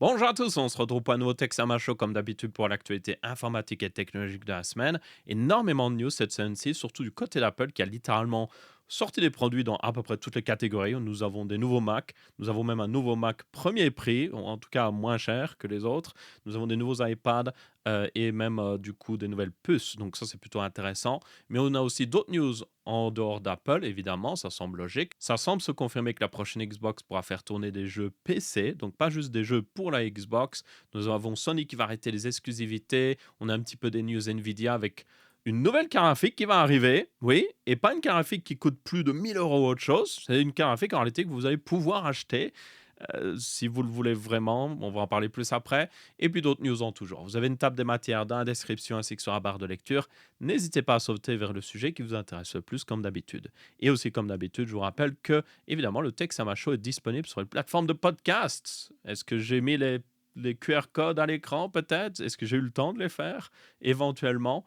Bonjour à tous, on se retrouve pour un nouveau Texama Show comme d'habitude pour l'actualité informatique et technologique de la semaine. Énormément de news cette semaine-ci, surtout du côté d'Apple qui a littéralement sorti des produits dans à peu près toutes les catégories. Nous avons des nouveaux Mac, nous avons même un nouveau Mac premier prix, ou en tout cas moins cher que les autres. Nous avons des nouveaux iPads et même du coup des nouvelles puces, donc ça c'est plutôt intéressant. Mais on a aussi d'autres news en dehors d'Apple, évidemment, ça semble logique. Ça semble se confirmer que la prochaine Xbox pourra faire tourner des jeux PC, donc pas juste des jeux pour la Xbox. Nous avons Sony qui va arrêter les exclusivités. On a un petit peu des news Nvidia avec une nouvelle carte graphique qui va arriver, oui, et pas une carte graphique qui coûte plus de 1 000 € ou autre chose. C'est une carte graphique en réalité que vous allez pouvoir acheter si vous le voulez vraiment. On va en parler plus après. Et puis d'autres news en tout genre. Vous avez une table des matières dans la description ainsi que sur la barre de lecture. N'hésitez pas à sauter vers le sujet qui vous intéresse le plus, comme d'habitude. Et aussi, comme d'habitude, je vous rappelle que, évidemment, le Texama Show est disponible sur les plateformes de podcasts. Est-ce que j'ai mis les QR codes à l'écran, peut-être? Est-ce que j'ai eu le temps de les faire? Éventuellement.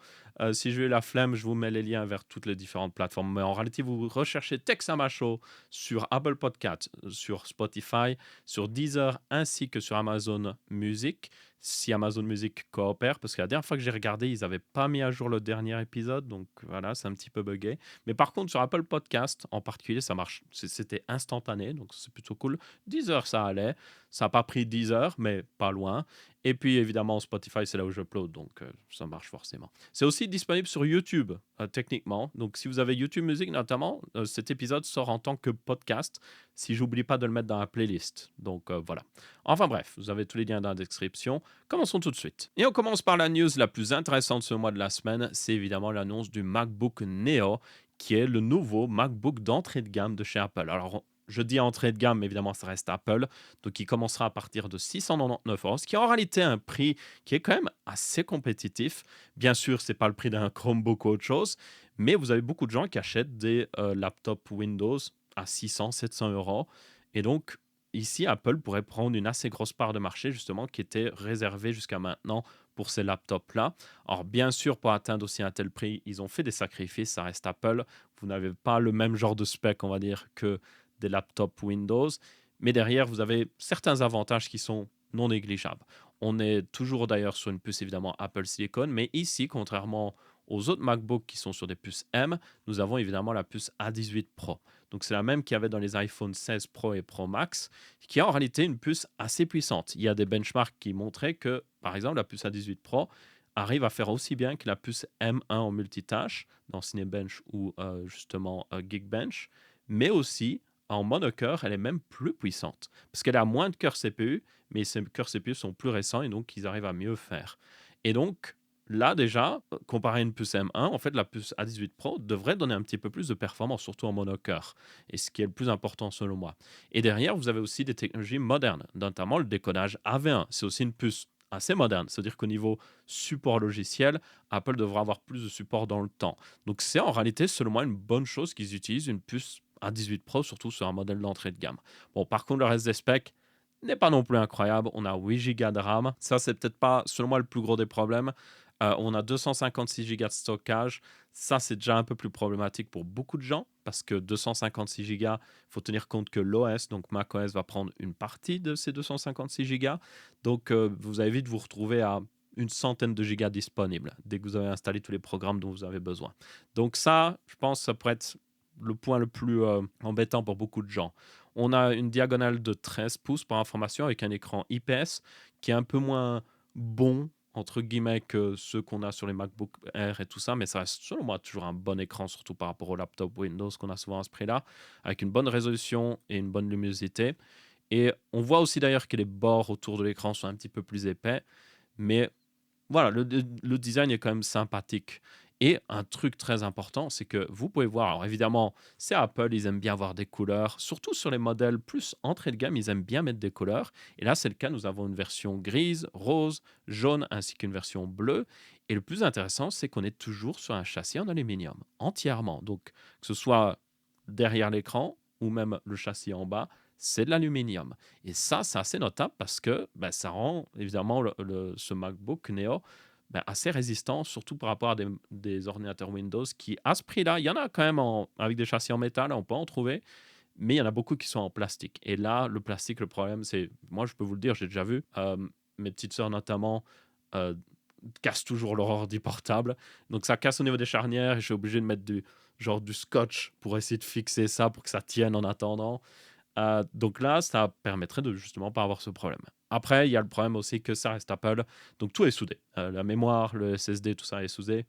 Si j'ai eu la flemme, je vous mets les liens vers toutes les différentes plateformes. Mais en réalité, vous recherchez Texama Show sur Apple Podcast, sur Spotify, sur Deezer ainsi que sur Amazon Music. Si Amazon Music coopère, parce que la dernière fois que j'ai regardé, ils n'avaient pas mis à jour le dernier épisode, donc voilà, c'est un petit peu buggé. Mais par contre, sur Apple Podcast en particulier, ça marche. C'était instantané, donc c'est plutôt cool. Deezer, ça allait. Ça n'a pas pris 10 heures, mais pas loin. Et puis évidemment, Spotify, c'est là où j'upload, donc ça marche forcément. C'est aussi disponible sur YouTube, techniquement. Donc si vous avez YouTube Music notamment, cet épisode sort en tant que podcast, si j'oublie pas de le mettre dans la playlist. Donc voilà. Enfin bref, vous avez tous les liens dans la description. Commençons tout de suite. Et on commence par la news la plus intéressante ce mois de la semaine. C'est évidemment l'annonce du MacBook Neo, qui est le nouveau MacBook d'entrée de gamme de chez Apple. Alors, je dis entrée de gamme, mais évidemment, ça reste Apple. Donc, il commencera à partir de 699 €, ce qui est en réalité un prix qui est quand même assez compétitif. Bien sûr, c'est pas le prix d'un Chromebook ou autre chose, mais vous avez beaucoup de gens qui achètent des laptops Windows à 600, 700 €. Et donc, ici, Apple pourrait prendre une assez grosse part de marché, justement, qui était réservée jusqu'à maintenant pour ces laptops-là. Alors, bien sûr, pour atteindre aussi un tel prix, ils ont fait des sacrifices, ça reste Apple. Vous n'avez pas le même genre de spec, on va dire, que des laptops Windows. Mais derrière, vous avez certains avantages qui sont non négligeables. On est toujours d'ailleurs sur une puce évidemment Apple Silicon, mais ici, contrairement aux autres MacBooks qui sont sur des puces M, nous avons évidemment la puce A18 Pro. Donc c'est la même qu'il y avait dans les iPhone 16 Pro et Pro Max, qui est en réalité une puce assez puissante. Il y a des benchmarks qui montraient que, par exemple, la puce A18 Pro arrive à faire aussi bien que la puce M1 en multitâche dans Cinebench ou justement Geekbench, mais aussi en monocœur, elle est même plus puissante parce qu'elle a moins de cœurs CPU, mais ces cœurs CPU sont plus récents et donc ils arrivent à mieux faire. Et donc là déjà, comparé à une puce M1, en fait la puce A18 Pro devrait donner un petit peu plus de performance, surtout en monocœur, et ce qui est le plus important selon moi. Et derrière, vous avez aussi des technologies modernes, notamment le décodage AV1. C'est aussi une puce assez moderne, c'est-à-dire qu'au niveau support logiciel, Apple devra avoir plus de support dans le temps. Donc c'est en réalité, selon moi, une bonne chose qu'ils utilisent une puce A18 Pro, surtout sur un modèle d'entrée de gamme. Bon, par contre, le reste des specs n'est pas non plus incroyable. On a 8 Go de RAM. Ça, c'est peut-être pas, selon moi, le plus gros des problèmes. On a 256 Go de stockage. Ça, c'est déjà un peu plus problématique pour beaucoup de gens parce que 256 Go, il faut tenir compte que l'OS, donc macOS, va prendre une partie de ces 256 Go. Donc, vous allez vite vous retrouver à une centaine de gigas disponibles dès que vous avez installé tous les programmes dont vous avez besoin. Donc ça, je pense, ça pourrait être le point le plus embêtant pour beaucoup de gens. On a une diagonale de 13 pouces par information avec un écran IPS qui est un peu moins bon entre guillemets que ceux qu'on a sur les MacBook Air et tout ça, mais ça reste selon moi toujours un bon écran, surtout par rapport au laptop Windows qu'on a souvent à ce prix-là, avec une bonne résolution et une bonne luminosité. Et on voit aussi d'ailleurs que les bords autour de l'écran sont un petit peu plus épais, mais voilà, le design est quand même sympathique. Et un truc très important, c'est que vous pouvez voir, alors évidemment, c'est Apple, ils aiment bien avoir des couleurs, surtout sur les modèles plus entrée de gamme, ils aiment bien mettre des couleurs. Et là, c'est le cas, nous avons une version grise, rose, jaune, ainsi qu'une version bleue. Et le plus intéressant, c'est qu'on est toujours sur un châssis en aluminium, entièrement. Donc, que ce soit derrière l'écran ou même le châssis en bas, c'est de l'aluminium. Et ça, c'est assez notable parce que ben, ça rend évidemment ce MacBook Neo ben, assez résistant, surtout par rapport à des ordinateurs Windows qui, à ce prix-là, il y en a quand même avec des châssis en métal, on peut en trouver, mais il y en a beaucoup qui sont en plastique. Et là, le plastique, le problème, c'est, moi, je peux vous le dire, j'ai déjà vu, mes petites sœurs notamment euh, cassent toujours leur ordi portable. Donc ça casse au niveau des charnières et je suis obligé de mettre du scotch pour essayer de fixer ça pour que ça tienne en attendant. Donc là, ça permettrait de justement pas avoir ce problème. Après, il y a le problème aussi que ça reste Apple, donc tout est soudé. La mémoire, le SSD, tout ça est soudé.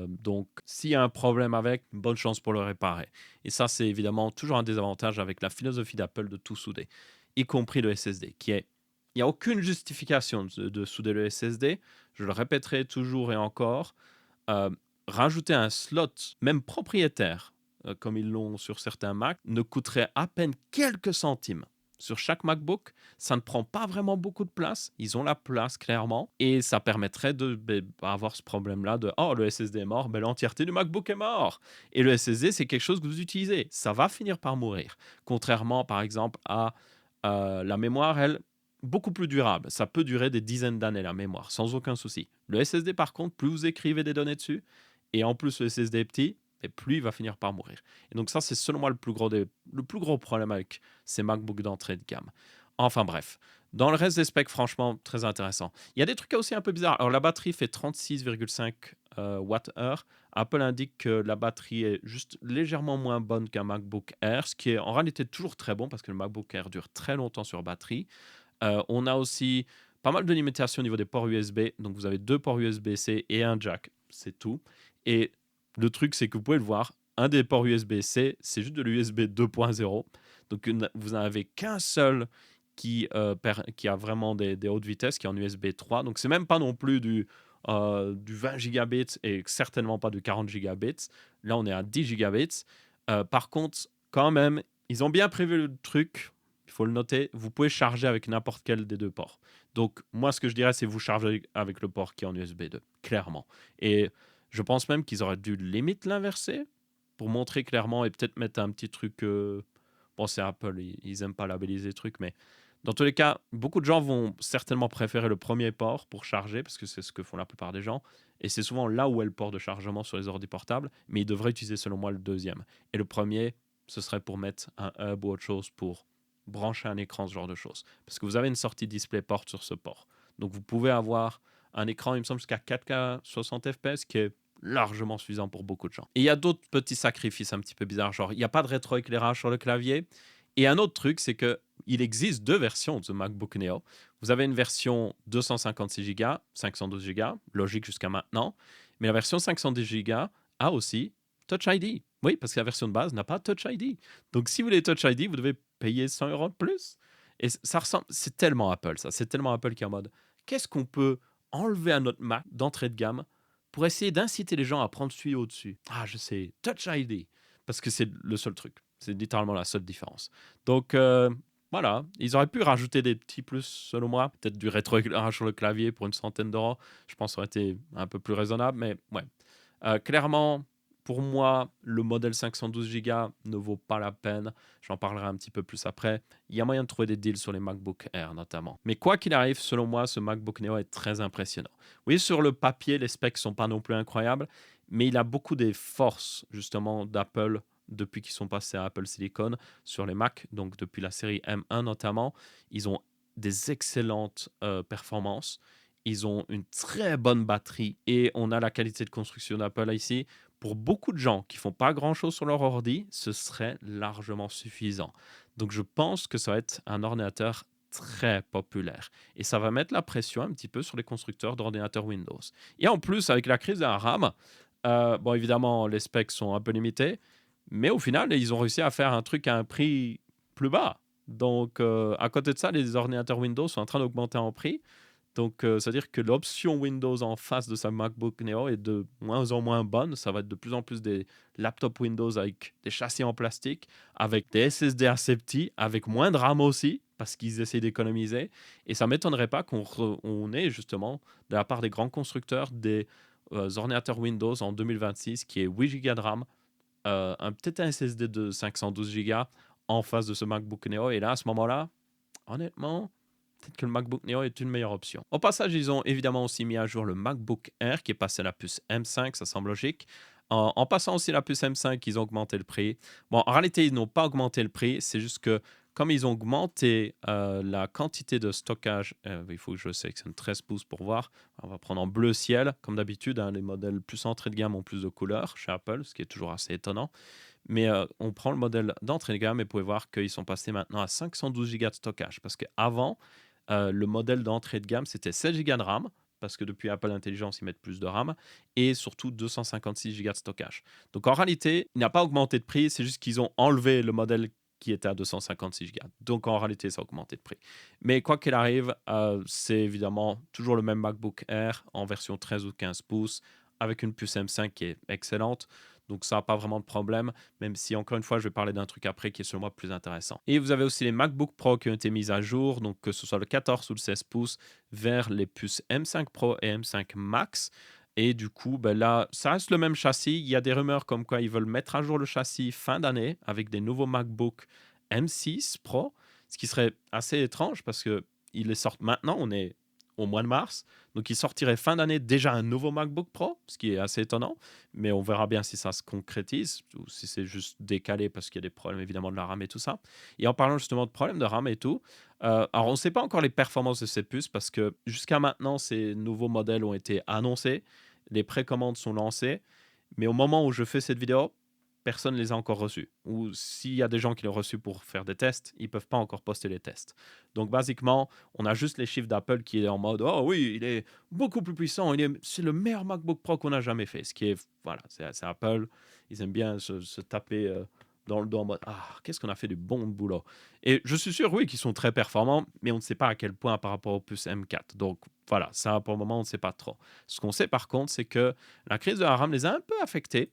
Donc, s'il y a un problème avec, bonne chance pour le réparer. Et ça, c'est évidemment toujours un désavantage avec la philosophie d'Apple de tout souder, y compris le SSD, qui est... Il n'y a aucune justification de souder le SSD. Je le répéterai toujours et encore. Euh, Rajouter un slot, même propriétaire, comme ils l'ont sur certains Mac, ne coûterait à peine quelques centimes. Sur chaque MacBook, ça ne prend pas vraiment beaucoup de place. Ils ont la place clairement et ça permettrait de avoir ce problème-là de oh le SSD est mort, ben, l'entièreté du MacBook est mort. Et le SSD c'est quelque chose que vous utilisez, ça va finir par mourir. Contrairement par exemple à la mémoire, elle beaucoup plus durable. Ça peut durer des dizaines d'années la mémoire sans aucun souci. Le SSD par contre, plus vous écrivez des données dessus, et en plus le SSD est petit, et plus il va finir par mourir. Et donc ça, c'est selon moi le plus gros problème avec ces MacBooks d'entrée de gamme. Enfin bref, dans le reste des specs, franchement, très intéressant. Il y a des trucs aussi un peu bizarres. Alors la batterie fait 36,5 Wh. Apple indique que la batterie est juste légèrement moins bonne qu'un MacBook Air, ce qui est en réalité toujours très bon parce que le MacBook Air dure très longtemps sur batterie. On a aussi pas mal de limitations au niveau des ports USB. Donc vous avez deux ports USB-C et un jack, c'est tout. Et le truc, c'est que vous pouvez le voir, un des ports USB-C, c'est juste de l'USB 2.0. Donc vous n'avez qu'un seul qui a vraiment des hautes vitesses, qui est en USB 3. Donc c'est même pas non plus du 20 gigabits et certainement pas du 40 gigabits. Là, on est à 10 gigabits. Par contre, quand même, ils ont bien prévu le truc. Il faut le noter, vous pouvez charger avec n'importe quel des deux ports. Donc, moi, ce que je dirais, c'est vous chargez avec le port qui est en USB 2, clairement. Et je pense même qu'ils auraient dû limite l'inverser pour montrer clairement et peut-être mettre un petit truc. Bon, c'est Apple, ils aiment pas labelliser les trucs, mais dans tous les cas, beaucoup de gens vont certainement préférer le premier port pour charger, parce que c'est ce que font la plupart des gens. Et c'est souvent là où est le port de chargement sur les ordi portables, mais ils devraient utiliser selon moi le deuxième. Et le premier, ce serait pour mettre un hub ou autre chose pour brancher un écran, ce genre de choses. Parce que vous avez une sortie DisplayPort sur ce port. Donc vous pouvez avoir un écran, il me semble, jusqu'à 4K 60 fps, qui est largement suffisant pour beaucoup de gens. Et il y a d'autres petits sacrifices un petit peu bizarres, genre il n'y a pas de rétroéclairage sur le clavier. Et un autre truc, c'est que il existe deux versions de MacBook Neo. Vous avez une version 256 Go, 512 Go, logique jusqu'à maintenant, mais la version 510 Go a aussi Touch ID. Oui, parce que la version de base n'a pas Touch ID. Donc si vous voulez Touch ID, vous devez payer 100 € de plus. Et ça ressemble, c'est tellement Apple ça, c'est tellement Apple qui est en mode, qu'est-ce qu'on peut enlever à notre Mac d'entrée de gamme pour essayer d'inciter les gens à prendre celui au-dessus. Ah, je sais, Touch ID, parce que c'est le seul truc. C'est littéralement la seule différence. Donc, voilà, ils auraient pu rajouter des petits plus, selon moi. Peut-être du rétroéclairage sur le clavier pour une centaine d'euros. Je pense que ça aurait été un peu plus raisonnable, mais ouais. Clairement, pour moi, le modèle 512 Go ne vaut pas la peine. J'en parlerai un petit peu plus après. Il y a moyen de trouver des deals sur les MacBook Air notamment. Mais quoi qu'il arrive, selon moi, ce MacBook Neo est très impressionnant. Oui, sur le papier, les specs sont pas non plus incroyables, mais il a beaucoup des forces justement d'Apple depuis qu'ils sont passés à Apple Silicon sur les Mac, donc depuis la série M1 notamment. Ils ont des excellentes performances. Ils ont une très bonne batterie et on a la qualité de construction d'Apple ici. Pour beaucoup de gens qui font pas grand-chose sur leur ordi, ce serait largement suffisant. Donc je pense que ça va être un ordinateur très populaire. Et ça va mettre la pression un petit peu sur les constructeurs d'ordinateurs Windows. Et en plus, avec la crise de la RAM, bon évidemment, les specs sont un peu limités, mais au final, ils ont réussi à faire un truc à un prix plus bas. Donc, à côté de ça, les ordinateurs Windows sont en train d'augmenter en prix. Donc, c'est-à-dire que l'option Windows en face de sa MacBook Neo est de moins en moins bonne. Ça va être de plus en plus des laptops Windows avec des châssis en plastique, avec des SSD assez petits, avec moins de RAM aussi, parce qu'ils essaient d'économiser. Et ça ne m'étonnerait pas on ait justement, de la part des grands constructeurs, des ordinateurs Windows en 2026 qui est 8 Go de RAM, peut-être un SSD de 512 Go en face de ce MacBook Neo. Et là, à ce moment-là, honnêtement, peut-être que le MacBook Neo est une meilleure option. Au passage, ils ont évidemment aussi mis à jour le MacBook Air qui est passé à la puce M5, ça semble logique. En passant aussi la puce M5, ils ont augmenté le prix. Bon, en réalité, ils n'ont pas augmenté le prix, c'est juste que comme ils ont augmenté la quantité de stockage, il faut que je sélectionne 13 pouces pour voir. On va prendre en bleu ciel, comme d'habitude, hein, les modèles plus entrée de gamme ont plus de couleurs chez Apple, ce qui est toujours assez étonnant. Mais on prend le modèle d'entrée de gamme et vous pouvez voir qu'ils sont passés maintenant à 512 Go de stockage. Parce qu'avant, le modèle d'entrée de gamme, c'était 16 Go de RAM, parce que depuis Apple Intelligence, ils mettent plus de RAM, et surtout 256 Go de stockage. Donc en réalité, il n'a pas augmenté de prix, c'est juste qu'ils ont enlevé le modèle qui était à 256 Go. Donc en réalité, ça a augmenté de prix. Mais quoi qu'il arrive, c'est évidemment toujours le même MacBook Air en version 13 ou 15 pouces, avec une puce M5 qui est excellente. Donc ça n'a pas vraiment de problème, même si encore une fois, je vais parler d'un truc après qui est selon moi plus intéressant. Et vous avez aussi les MacBook Pro qui ont été mis à jour, donc que ce soit le 14 ou le 16 pouces, vers les puces M5 Pro et M5 Max. Et du coup, ben là, ça reste le même châssis. Il y a des rumeurs comme quoi ils veulent mettre à jour le châssis fin d'année avec des nouveaux MacBook M6 Pro, ce qui serait assez étrange parce que ils les sortent maintenant, on est au mois de mars, donc ils sortiraient fin d'année déjà un nouveau MacBook Pro, ce qui est assez étonnant, mais on verra bien si ça se concrétise ou si c'est juste décalé parce qu'il y a des problèmes évidemment de la RAM et tout ça. Et en parlant justement de problèmes de RAM et tout, alors on ne sait pas encore les performances de ces puces parce que jusqu'à maintenant, ces nouveaux modèles ont été annoncés, les précommandes sont lancées, mais au moment où je fais cette vidéo, personne ne les a encore reçus. Ou s'il y a des gens qui l'ont reçu pour faire des tests, ils ne peuvent pas encore poster les tests. Donc, basiquement, on a juste les chiffres d'Apple qui est en mode oh oui, il est beaucoup plus puissant, c'est le meilleur MacBook Pro qu'on a jamais fait. Ce qui est, voilà, c'est Apple. Ils aiment bien se taper dans le dos en mode ah, qu'est-ce qu'on a fait du bon boulot. Et je suis sûr, oui, qu'ils sont très performants, mais on ne sait pas à quel point par rapport au puce M4. Donc, voilà, ça pour le moment, on ne sait pas trop. Ce qu'on sait par contre, c'est que la crise de la RAM les a un peu affectés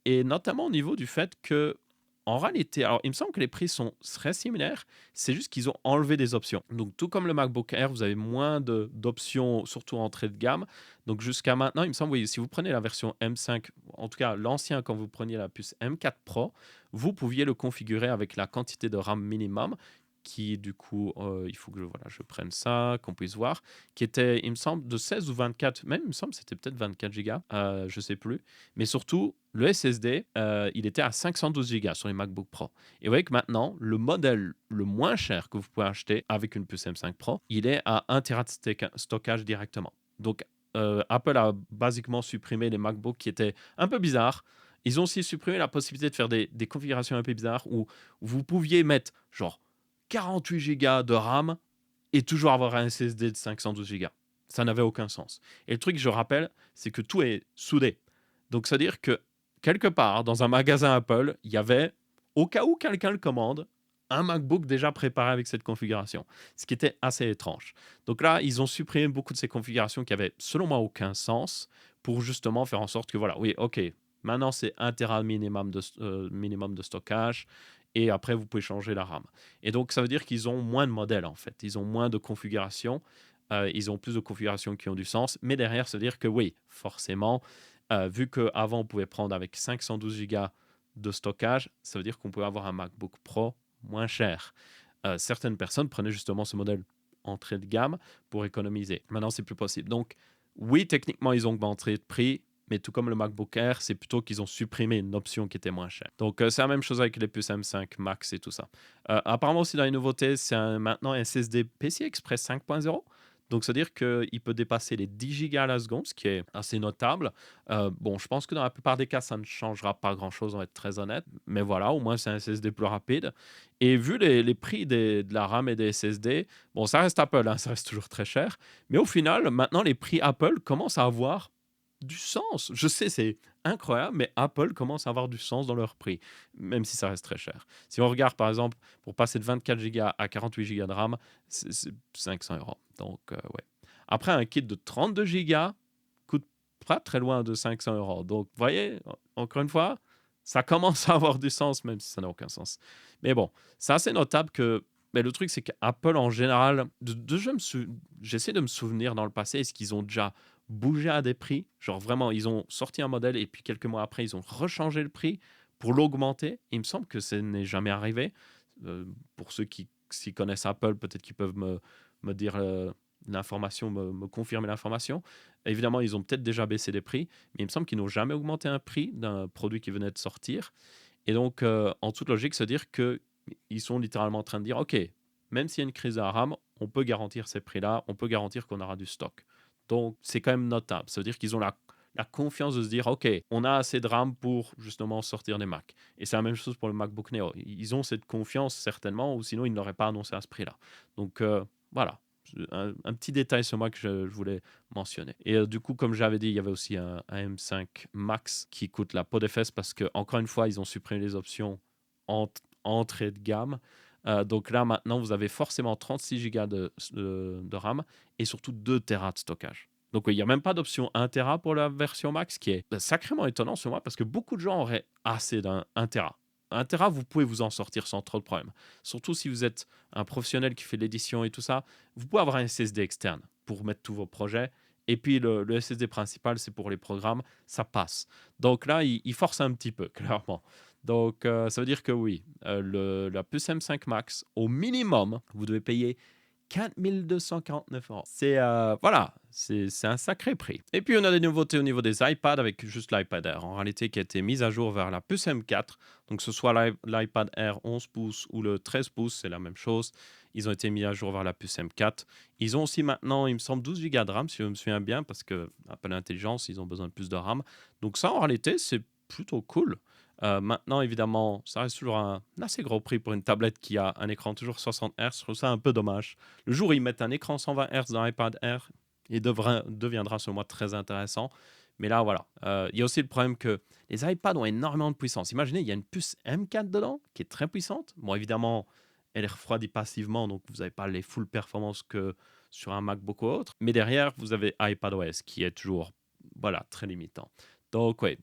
et notamment au niveau du fait que, en réalité, alors il me semble que les prix sont très similaires, c'est juste qu'ils ont enlevé des options. Donc tout comme le MacBook Air, vous avez moins d'options, surtout en entrée de gamme. Donc jusqu'à maintenant, il me semble, oui, si vous prenez la version M5, en tout cas l'ancien, quand vous preniez la puce M4 Pro, vous pouviez le configurer avec la quantité de RAM minimum qui du coup, il faut que voilà, je prenne ça, qu'on puisse voir, qui était, il me semble, de 16 ou 24, même il me semble c'était peut-être 24 gigas, je sais plus. Mais surtout, le SSD, il était à 512 gigas sur les MacBook Pro. Et vous voyez que maintenant, le modèle le moins cher que vous pouvez acheter avec une puce M5 Pro, il est à 1 Tera de stockage directement. Donc, Apple a basiquement supprimé les MacBooks qui étaient un peu bizarres. Ils ont aussi supprimé la possibilité de faire des configurations un peu bizarres où vous pouviez mettre genre 48 gigas de RAM et toujours avoir un SSD de 512 gigas. Ça n'avait aucun sens. Et le truc, je rappelle, c'est que tout est soudé. Donc, c'est-à-dire que quelque part, dans un magasin Apple, il y avait, au cas où quelqu'un le commande, un MacBook déjà préparé avec cette configuration, ce qui était assez étrange. Donc là, ils ont supprimé beaucoup de ces configurations qui avaient, selon moi, aucun sens pour justement faire en sorte que, voilà, oui, ok, maintenant c'est 1 Tera minimum de stockage et après, vous pouvez changer la RAM. Et donc, ça veut dire qu'ils ont moins de modèles, en fait. Ils ont moins de configurations. Ils ont plus de configurations qui ont du sens. Mais derrière, ça veut dire que oui, forcément, vu qu'avant, on pouvait prendre avec 512 Go de stockage, ça veut dire qu'on pouvait avoir un MacBook Pro moins cher. Certaines personnes prenaient justement ce modèle entrée de gamme pour économiser. Maintenant, c'est plus possible. Donc, oui, techniquement, ils ont augmenté de prix, mais tout comme le MacBook Air, c'est plutôt qu'ils ont supprimé une option qui était moins chère. Donc, c'est la même chose avec les puces M5 Max et tout ça. Apparemment aussi, dans les nouveautés, c'est maintenant un SSD PCI Express 5.0. Donc, c'est-à-dire qu'il peut dépasser les 10 gigas à la seconde, ce qui est assez notable. Bon, je pense que dans la plupart des cas, ça ne changera pas grand-chose, on va être très honnête. Mais voilà, au moins, c'est un SSD plus rapide. Et vu les prix de la RAM et des SSD, bon, ça reste Apple, hein, ça reste toujours très cher. Mais au final, maintenant, les prix Apple commencent à avoir du sens. Je sais, c'est incroyable, mais Apple commence à avoir du sens dans leur prix, même si ça reste très cher. Si on regarde, par exemple, pour passer de 24 Go à 48 Go de RAM, c'est 500 euros. Donc, ouais. Après, un kit de 32 Go coûte pas très loin de 500 euros. Donc, vous voyez, encore une fois, ça commence à avoir du sens, même si ça n'a aucun sens. Mais bon, c'est assez notable que. Mais le truc, c'est qu'Apple, en général, j'essaie de me souvenir dans le passé, est-ce qu'ils ont déjà bougé à des prix? Genre vraiment, ils ont sorti un modèle et puis quelques mois après, ils ont rechangé le prix pour l'augmenter. Il me semble que ça n'est jamais arrivé. Pour ceux qui s'y connaissent Apple, peut-être qu'ils peuvent me dire l'information me confirmer l'information. Évidemment, ils ont peut-être déjà baissé les prix, mais il me semble qu'ils n'ont jamais augmenté un prix d'un produit qui venait de sortir. Et donc, en toute logique, se dire qu'ils sont littéralement en train de dire, OK, même s'il y a une crise de la RAM, on peut garantir ces prix-là, on peut garantir qu'on aura du stock. Donc, c'est quand même notable. Ça veut dire qu'ils ont la confiance de se dire, OK, on a assez de RAM pour justement sortir des Mac. Et c'est la même chose pour le MacBook Neo. Ils ont cette confiance certainement, ou sinon ils ne l'auraient pas annoncé à ce prix-là. Donc, voilà. Un petit détail sur moi que je voulais mentionner. Et du coup, comme j'avais dit, il y avait aussi un M5 Max qui coûte la peau des fesses parce que, encore une fois, ils ont supprimé les options entrée de gamme. Donc là, maintenant, vous avez forcément 36 Go de RAM et surtout 2 Tera de stockage. Donc oui, il n'y a même pas d'option 1 Tera pour la version Max, qui est sacrément étonnant sur moi parce que beaucoup de gens auraient assez d'un 1 Tera. 1 Tera, vous pouvez vous en sortir sans trop de problèmes. Surtout si vous êtes un professionnel qui fait l'édition et tout ça, vous pouvez avoir un SSD externe pour mettre tous vos projets. Et puis le SSD principal, c'est pour les programmes, ça passe. Donc là, il force un petit peu, clairement. Donc ça veut dire que oui, la puce M5 Max, au minimum, vous devez payer 4 249 €. Voilà, c'est un sacré prix. Et puis, on a des nouveautés au niveau des iPads avec juste l'iPad Air, en réalité, qui a été mise à jour vers la puce M4. Donc, que ce soit l'iPad Air 11 pouces ou le 13 pouces, c'est la même chose. Ils ont été mis à jour vers la puce M4. Ils ont aussi maintenant, il me semble, 12 Go de RAM, si je me souviens bien, parce que Apple Intelligence, ils ont besoin de plus de RAM. Donc, ça, en réalité, c'est plutôt cool. Maintenant, évidemment, ça reste toujours un assez gros prix pour une tablette qui a un écran toujours 60 Hz. Je trouve ça un peu dommage. Le jour où ils mettent un écran 120 Hz dans l'iPad Air, il deviendra selon moi très intéressant. Mais là, voilà. Il y a aussi le problème que les iPads ont énormément de puissance. Imaginez, il y a une puce M4 dedans qui est très puissante. Bon, évidemment, elle est refroidie passivement, donc vous n'avez pas les full performances que sur un MacBook ou autre. Mais derrière, vous avez iPadOS qui est toujours voilà, très limitant. Donc, oui,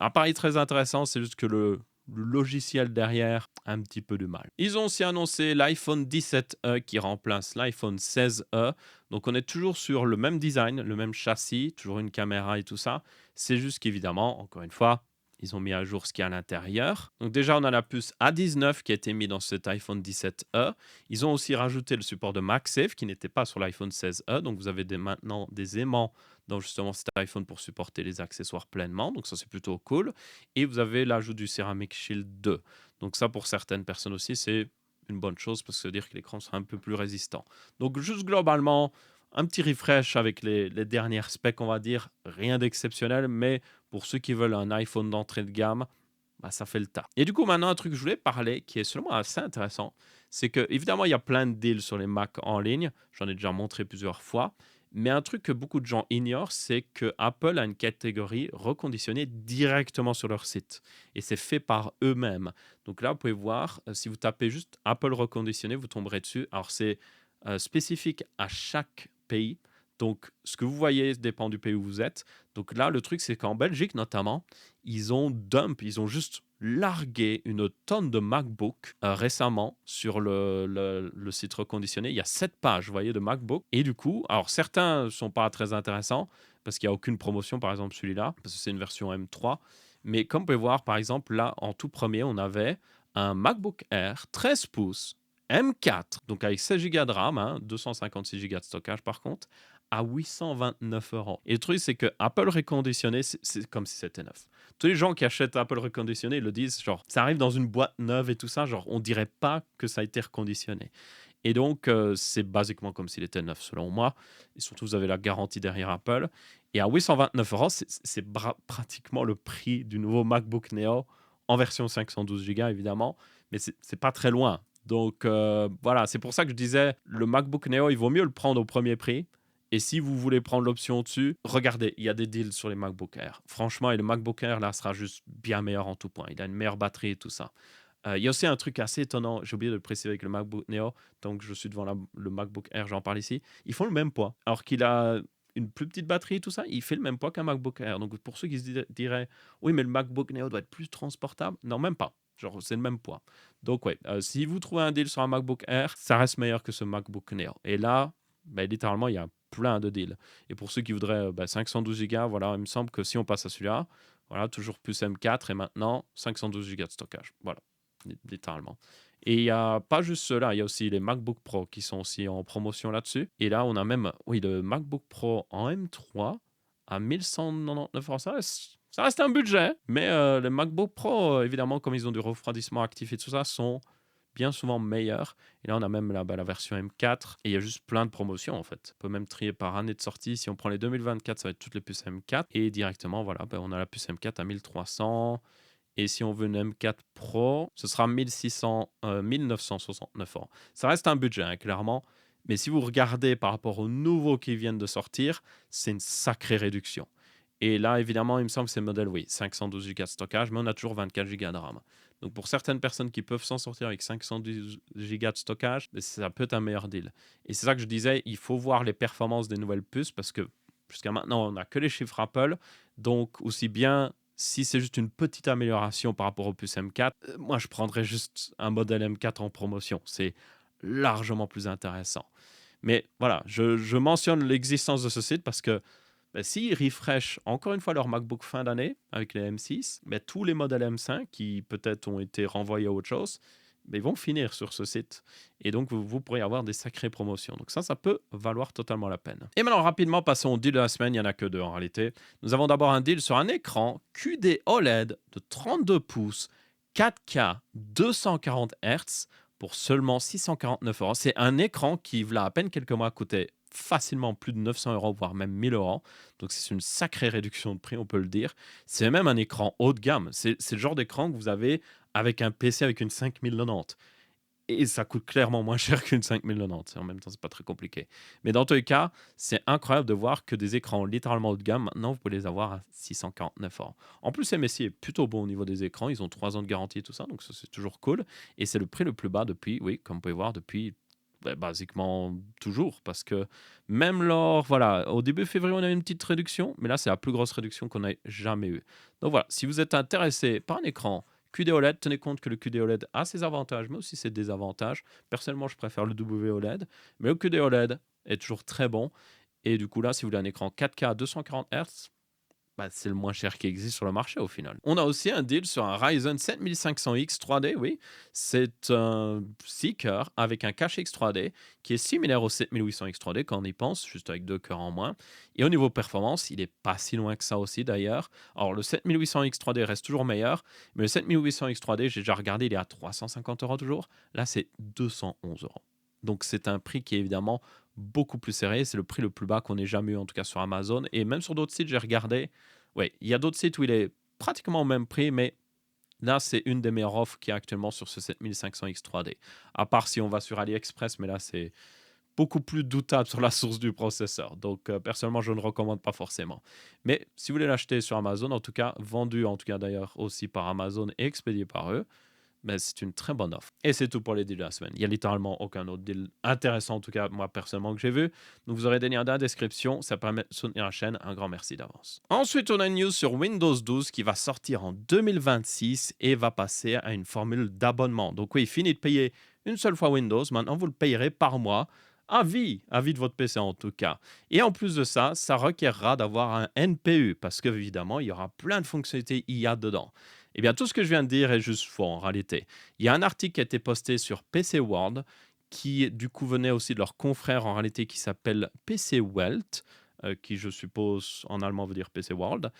appareil très intéressant, c'est juste que le logiciel derrière a un petit peu de mal. Ils ont aussi annoncé l'iPhone 17e qui remplace l'iPhone 16e. Donc, on est toujours sur le même design, le même châssis, toujours une caméra et tout ça. C'est juste qu'évidemment, encore une fois, ils ont mis à jour ce qu'il y a à l'intérieur. Donc déjà, on a la puce A19 qui a été mise dans cet iPhone 17e. Ils ont aussi rajouté le support de MagSafe qui n'était pas sur l'iPhone 16e. Donc vous avez maintenant des aimants dans justement cet iPhone pour supporter les accessoires pleinement. Donc ça, c'est plutôt cool. Et vous avez l'ajout du Ceramic Shield 2. Donc ça, pour certaines personnes aussi, c'est une bonne chose parce que ça veut dire que l'écran sera un peu plus résistant. Donc juste globalement, un petit refresh avec les dernières specs, on va dire. Rien d'exceptionnel, mais pour ceux qui veulent un iPhone d'entrée de gamme, bah, ça fait le tas. Et du coup, maintenant, un truc que je voulais parler, qui est selon moi assez intéressant, c'est que évidemment, il y a plein de deals sur les Mac en ligne. J'en ai déjà montré plusieurs fois. Mais un truc que beaucoup de gens ignorent, c'est que Apple a une catégorie reconditionnée directement sur leur site. Et c'est fait par eux-mêmes. Donc là, vous pouvez voir, si vous tapez juste Apple reconditionné, vous tomberez dessus. Alors, c'est spécifique à chaque pays. Donc, ce que vous voyez dépend du pays où vous êtes. Donc là, le truc, c'est qu'en Belgique, notamment, ils ont juste largué une tonne de MacBook récemment sur le site reconditionné. Il y a 7 pages, vous voyez, de MacBook. Et du coup, alors certains ne sont pas très intéressants parce qu'il n'y a aucune promotion, par exemple celui-là, parce que c'est une version M3. Mais comme vous pouvez voir, par exemple, là, en tout premier, on avait un MacBook Air 13 pouces M4, donc avec 16 Go de RAM, 256 Go de stockage par contre, à 829 €. Et le truc, c'est que Apple reconditionné, c'est comme si c'était neuf. Tous les gens qui achètent Apple reconditionné, ils le disent, genre, ça arrive dans une boîte neuve et tout ça, genre, on dirait pas que ça a été reconditionné. Et donc, c'est basiquement comme s'il était neuf, selon moi. Et surtout, vous avez la garantie derrière Apple. Et à 829 €, c'est pratiquement le prix du nouveau MacBook Neo en version 512 Go, évidemment. Mais c'est pas très loin. Donc, voilà, c'est pour ça que je disais, le MacBook Neo, il vaut mieux le prendre au premier prix. Et si vous voulez prendre l'option au-dessus, regardez, il y a des deals sur les MacBook Air. Franchement, et le MacBook Air, là, sera juste bien meilleur en tout point. Il a une meilleure batterie et tout ça. Il y a aussi un truc assez étonnant, j'ai oublié de le préciser avec le MacBook Neo, tant que je suis devant le MacBook Air, j'en parle ici. Ils font le même poids. Alors qu'il a une plus petite batterie et tout ça, il fait le même poids qu'un MacBook Air. Donc pour ceux qui se diraient, oui, mais le MacBook Neo doit être plus transportable, non, même pas. Genre, c'est le même poids. Donc, ouais, si vous trouvez un deal sur un MacBook Air, ça reste meilleur que ce MacBook Neo. Et là, littéralement, il y a plein de deals. Et pour ceux qui voudraient 512 Go, voilà, il me semble que si on passe à celui-là, voilà, toujours plus M4 et maintenant 512 Go de stockage. Voilà, littéralement. Et il y a pas juste ceux-là, il y a aussi les MacBook Pro qui sont aussi en promotion là-dessus. Et là, on a même, oui, le MacBook Pro en M3 à 1199 €. Ça reste un budget, mais les MacBook Pro, évidemment, comme ils ont du refroidissement actif et tout ça, sont bien souvent meilleurs. Et là, on a même la version M4 et il y a juste plein de promotions en fait. On peut même trier par année de sortie. Si on prend les 2024, ça va être toutes les puces M4 et directement, voilà, on a la puce M4 à 1300. Et si on veut une M4 Pro, ce sera 1600, 1969 €. Ça reste un budget, hein, clairement. Mais si vous regardez par rapport aux nouveaux qui viennent de sortir, c'est une sacrée réduction. Et là, évidemment, il me semble que c'est le modèle, oui, 512 Go de stockage, mais on a toujours 24 Go de RAM. Donc pour certaines personnes qui peuvent s'en sortir avec 512 Go de stockage, ben, ça peut être un meilleur deal. Et c'est ça que je disais, il faut voir les performances des nouvelles puces parce que jusqu'à maintenant, on n'a que les chiffres Apple. Donc aussi bien si c'est juste une petite amélioration par rapport aux puces M4, moi je prendrais juste un modèle M4 en promotion. C'est largement plus intéressant. Mais voilà, je mentionne l'existence de ce site parce que ben, s'ils refresh encore une fois leur MacBook fin d'année avec les M6, ben, tous les modèles M5 qui peut-être ont été renvoyés à autre chose, ben, ils vont finir sur ce site. Et donc, vous pourrez avoir des sacrées promotions. Donc ça peut valoir totalement la peine. Et maintenant, rapidement, passons au deal de la semaine. Il n'y en a que deux en réalité. Nous avons d'abord un deal sur un écran QD OLED de 32 pouces, 4K, 240 Hz pour seulement 649 €. C'est un écran qui, voilà, à peine quelques mois, coûtait facilement plus de 900 €, voire même 1000 €. Donc c'est une sacrée réduction de prix, on peut le dire. C'est même un écran haut de gamme. C'est le genre d'écran que vous avez avec un PC avec une 5090. Et ça coûte clairement moins cher qu'une 5090. En même temps, c'est pas très compliqué. Mais dans tous les cas, c'est incroyable de voir que des écrans littéralement haut de gamme, maintenant, vous pouvez les avoir à 649 €. En plus, MSI est plutôt bon au niveau des écrans. Ils ont 3 ans de garantie et tout ça, donc ça, c'est toujours cool. Et c'est le prix le plus bas depuis, oui, comme vous pouvez voir, depuis basiquement toujours. Parce que même lors, voilà, au début février, on a eu une petite réduction, mais là, c'est la plus grosse réduction qu'on ait jamais eue. Donc voilà, si vous êtes intéressé par un écran QD OLED, tenez compte que le QD OLED a ses avantages, mais aussi ses désavantages. Personnellement, je préfère le WOLED, mais le QD OLED est toujours très bon. Et du coup, là, si vous voulez un écran 4K à 240 Hz, bah, c'est le moins cher qui existe sur le marché au final. On a aussi un deal sur un Ryzen 7500X 3D, oui. C'est un Seeker avec un cache X 3D qui est similaire au 7800X 3D quand on y pense, juste avec 2 cœurs en moins. Et au niveau performance, il n'est pas si loin que ça aussi d'ailleurs. Alors le 7800X 3D reste toujours meilleur, mais le 7800X 3D, j'ai déjà regardé, il est à 350 € toujours. Là, c'est 211 €. Donc c'est un prix qui est évidemment beaucoup plus serré. C'est le prix le plus bas qu'on ait jamais eu, en tout cas sur Amazon. Et même sur d'autres sites, j'ai regardé. Oui, il y a d'autres sites où il est pratiquement au même prix, mais là, c'est une des meilleures offres qu'il y a actuellement sur ce 7500X 3D. À part si on va sur AliExpress, mais là, c'est beaucoup plus doutable sur la source du processeur. Donc, personnellement, je ne recommande pas forcément. Mais si vous voulez l'acheter sur Amazon, en tout cas, vendu, en tout cas d'ailleurs aussi par Amazon et expédié par eux, ben, c'est une très bonne offre. Et c'est tout pour les deals de la semaine. Il n'y a littéralement aucun autre deal intéressant, en tout cas, moi personnellement, que j'ai vu. Donc, vous aurez des liens dans la description. Ça permet de soutenir la chaîne. Un grand merci d'avance. Ensuite, on a une news sur Windows 12 qui va sortir en 2026 et va passer à une formule d'abonnement. Donc, oui, fini de payer une seule fois Windows. Maintenant, vous le payerez par mois. À vie de votre PC en tout cas. Et en plus de ça, ça requerra d'avoir un NPU parce qu'évidemment, il y aura plein de fonctionnalités IA dedans. Eh bien, tout ce que je viens de dire est juste faux en réalité. Il y a un article qui a été posté sur PC World qui, du coup, venait aussi de leur confrère en réalité qui s'appelle PC Welt, qui, je suppose, en allemand veut dire PC World,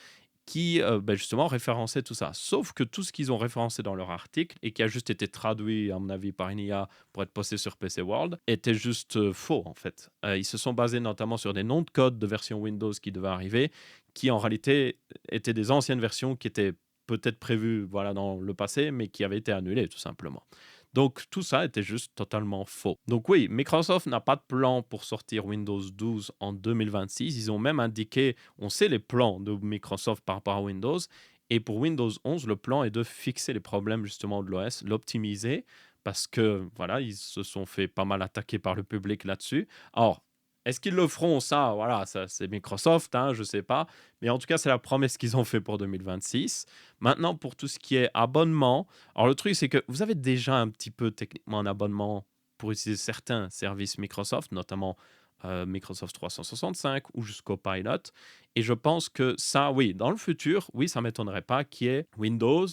qui, justement, référençait tout ça. Sauf que tout ce qu'ils ont référencé dans leur article et qui a juste été traduit, à mon avis, par une IA pour être posté sur PC World, était juste faux, en fait. Ils se sont basés notamment sur des noms de code de version Windows qui devaient arriver, qui, en réalité, étaient des anciennes versions qui étaient peut-être prévues, voilà, dans le passé, mais qui avaient été annulées, tout simplement. Donc tout ça était juste totalement faux. Donc oui, Microsoft n'a pas de plan pour sortir Windows 12 en 2026. Ils ont même indiqué, on sait les plans de Microsoft par rapport à Windows. Et pour Windows 11, le plan est de fixer les problèmes justement de l'OS, l'optimiser, parce que voilà, ils se sont fait pas mal attaquer par le public là-dessus. Alors, est-ce qu'ils le feront ça? Voilà, ça c'est Microsoft, hein, je sais pas. Mais en tout cas, c'est la promesse qu'ils ont fait pour 2026. Maintenant, pour tout ce qui est abonnement, alors le truc, c'est que vous avez déjà un petit peu techniquement un abonnement pour utiliser certains services Microsoft, notamment Microsoft 365 ou jusqu'au Pilot. Et je pense que ça, oui, dans le futur, oui, ça ne m'étonnerait pas qu'il y ait Windows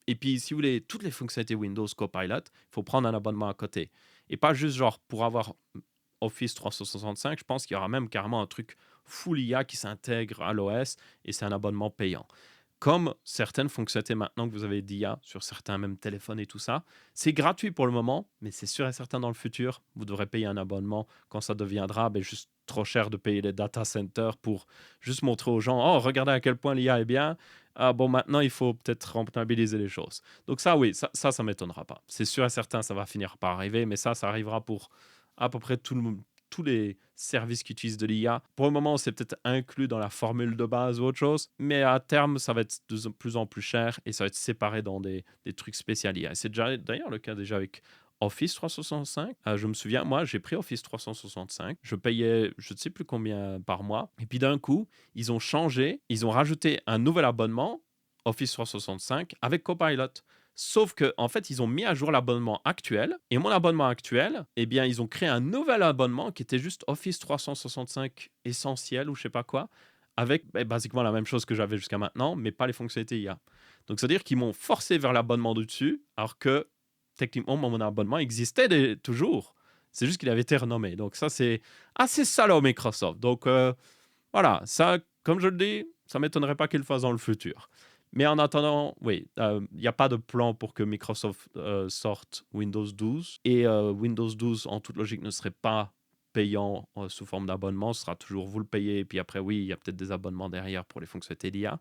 Et puis, si vous voulez toutes les fonctionnalités Windows Copilot, il faut prendre un abonnement à côté. Et pas juste genre pour avoir Office 365, je pense qu'il y aura même carrément un truc full IA qui s'intègre à l'OS et c'est un abonnement payant. Comme certaines fonctionnalités maintenant que vous avez d'IA sur certains même téléphones et tout ça, c'est gratuit pour le moment, mais c'est sûr et certain dans le futur, vous devrez payer un abonnement quand ça deviendra juste trop cher de payer les data centers pour juste montrer aux gens, oh, regardez à quel point l'IA est bien. Ah bon, maintenant, il faut peut-être rentabiliser les choses. Donc ça, oui, ça m'étonnera pas. C'est sûr et certain, ça va finir par arriver, mais ça arrivera pour à peu près tous les services qui utilisent de l'IA. Pour le moment, c'est peut-être inclus dans la formule de base ou autre chose, mais à terme, ça va être de plus en plus cher et ça va être séparé dans des trucs spécial IA. Et c'est déjà d'ailleurs le cas déjà avec Office 365. Je me souviens, moi, j'ai pris Office 365. Je payais, je ne sais plus combien par mois. Et puis d'un coup, ils ont changé, ils ont rajouté un nouvel abonnement, Office 365, avec Copilot. Sauf que en fait, ils ont mis à jour l'abonnement actuel. Et mon abonnement actuel, eh bien, ils ont créé un nouvel abonnement qui était juste Office 365 essentiel ou je sais pas quoi, avec basiquement la même chose que j'avais jusqu'à maintenant, mais pas les fonctionnalités IA. Donc, c'est-à-dire qu'ils m'ont forcé vers l'abonnement du dessus, alors que techniquement, mon abonnement existait toujours. C'est juste qu'il avait été renommé. Donc, ça, c'est assez salaud, Microsoft. Donc, voilà, ça, comme je le dis, ça ne m'étonnerait pas qu'ils le fassent dans le futur. Mais en attendant, oui, il n'y a pas de plan pour que Microsoft sorte Windows 12. Et Windows 12, en toute logique, ne serait pas payant sous forme d'abonnement. Ce sera toujours vous le payez. Et puis après, oui, il y a peut-être des abonnements derrière pour les fonctionnalités d'IA.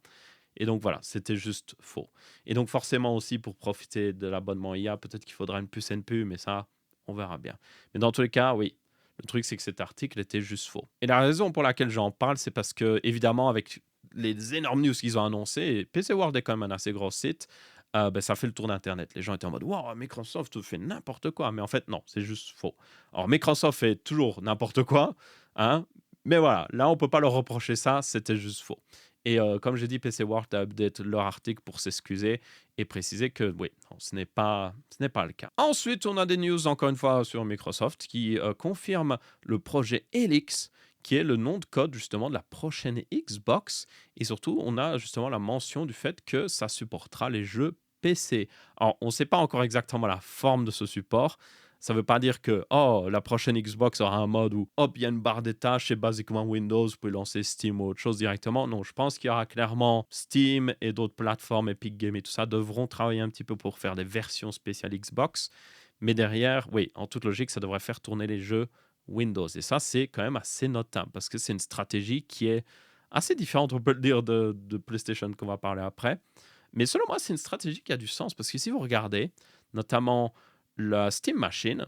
Et donc voilà, c'était juste faux. Et donc forcément aussi, pour profiter de l'abonnement IA, peut-être qu'il faudra une puce NPU, mais ça, on verra bien. Mais dans tous les cas, oui, le truc, c'est que cet article était juste faux. Et la raison pour laquelle j'en parle, c'est parce que, évidemment, avec les énormes news qu'ils ont annoncées, et PC World est quand même un assez gros site, ça fait le tour d'Internet. Les gens étaient en mode, wow, Microsoft fait n'importe quoi. Mais en fait, non, c'est juste faux. Alors, Microsoft fait toujours n'importe quoi, hein, mais voilà, là, on peut pas leur reprocher ça, c'était juste faux. Et comme j'ai dit, PC World a update leur article pour s'excuser et préciser que oui, non, ce n'est pas le cas. Ensuite, on a des news encore une fois sur Microsoft qui confirment le projet Helix, qui est le nom de code justement de la prochaine Xbox. Et surtout, on a justement la mention du fait que ça supportera les jeux PC. Alors, on ne sait pas encore exactement la forme de ce support. Ça ne veut pas dire que oh, la prochaine Xbox aura un mode où hop, il y a une barre des tâches, c'est basiquement Windows, vous pouvez lancer Steam ou autre chose directement. Non, je pense qu'il y aura clairement Steam et d'autres plateformes, Epic Games et tout ça, devront travailler un petit peu pour faire des versions spéciales Xbox. Mais derrière, oui, en toute logique, ça devrait faire tourner les jeux Windows. Et ça, c'est quand même assez notable parce que c'est une stratégie qui est assez différente, on peut le dire, de PlayStation qu'on va parler après. Mais selon moi, c'est une stratégie qui a du sens parce que si vous regardez, notamment la Steam Machine,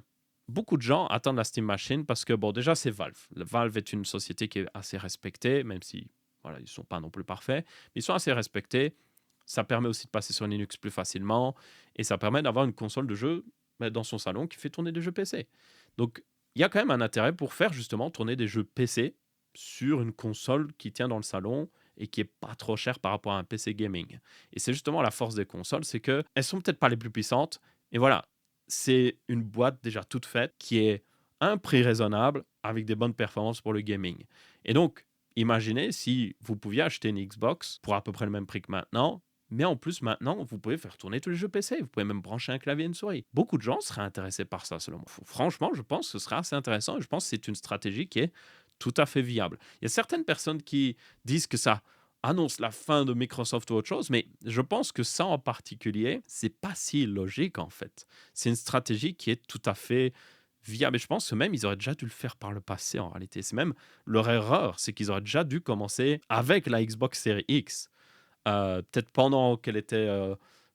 beaucoup de gens attendent la Steam Machine parce que, bon, déjà, c'est Valve. Valve est une société qui est assez respectée, même si, voilà, ils ne sont pas non plus parfaits, mais ils sont assez respectés. Ça permet aussi de passer sur Linux plus facilement et ça permet d'avoir une console de jeu dans son salon qui fait tourner des jeux PC. Donc, il y a quand même un intérêt pour faire justement tourner des jeux PC sur une console qui tient dans le salon et qui est pas trop chère par rapport à un PC gaming. Et c'est justement la force des consoles, c'est que elles sont peut-être pas les plus puissantes, et voilà, c'est une boîte déjà toute faite qui est à un prix raisonnable avec des bonnes performances pour le gaming. Et donc, imaginez si vous pouviez acheter une Xbox pour à peu près le même prix que maintenant, mais en plus maintenant, vous pouvez faire tourner tous les jeux PC, vous pouvez même brancher un clavier et une souris. Beaucoup de gens seraient intéressés par ça, selon moi. Franchement, je pense que ce serait assez intéressant et je pense que c'est une stratégie qui est tout à fait viable. Il y a certaines personnes qui disent que ça annonce la fin de Microsoft ou autre chose, mais je pense que ça en particulier, c'est pas si logique en fait. C'est une stratégie qui est tout à fait viable. Et je pense que même ils auraient déjà dû le faire par le passé en réalité. C'est même leur erreur, c'est qu'ils auraient déjà dû commencer avec la Xbox Series X. Peut-être pendant qu'elle était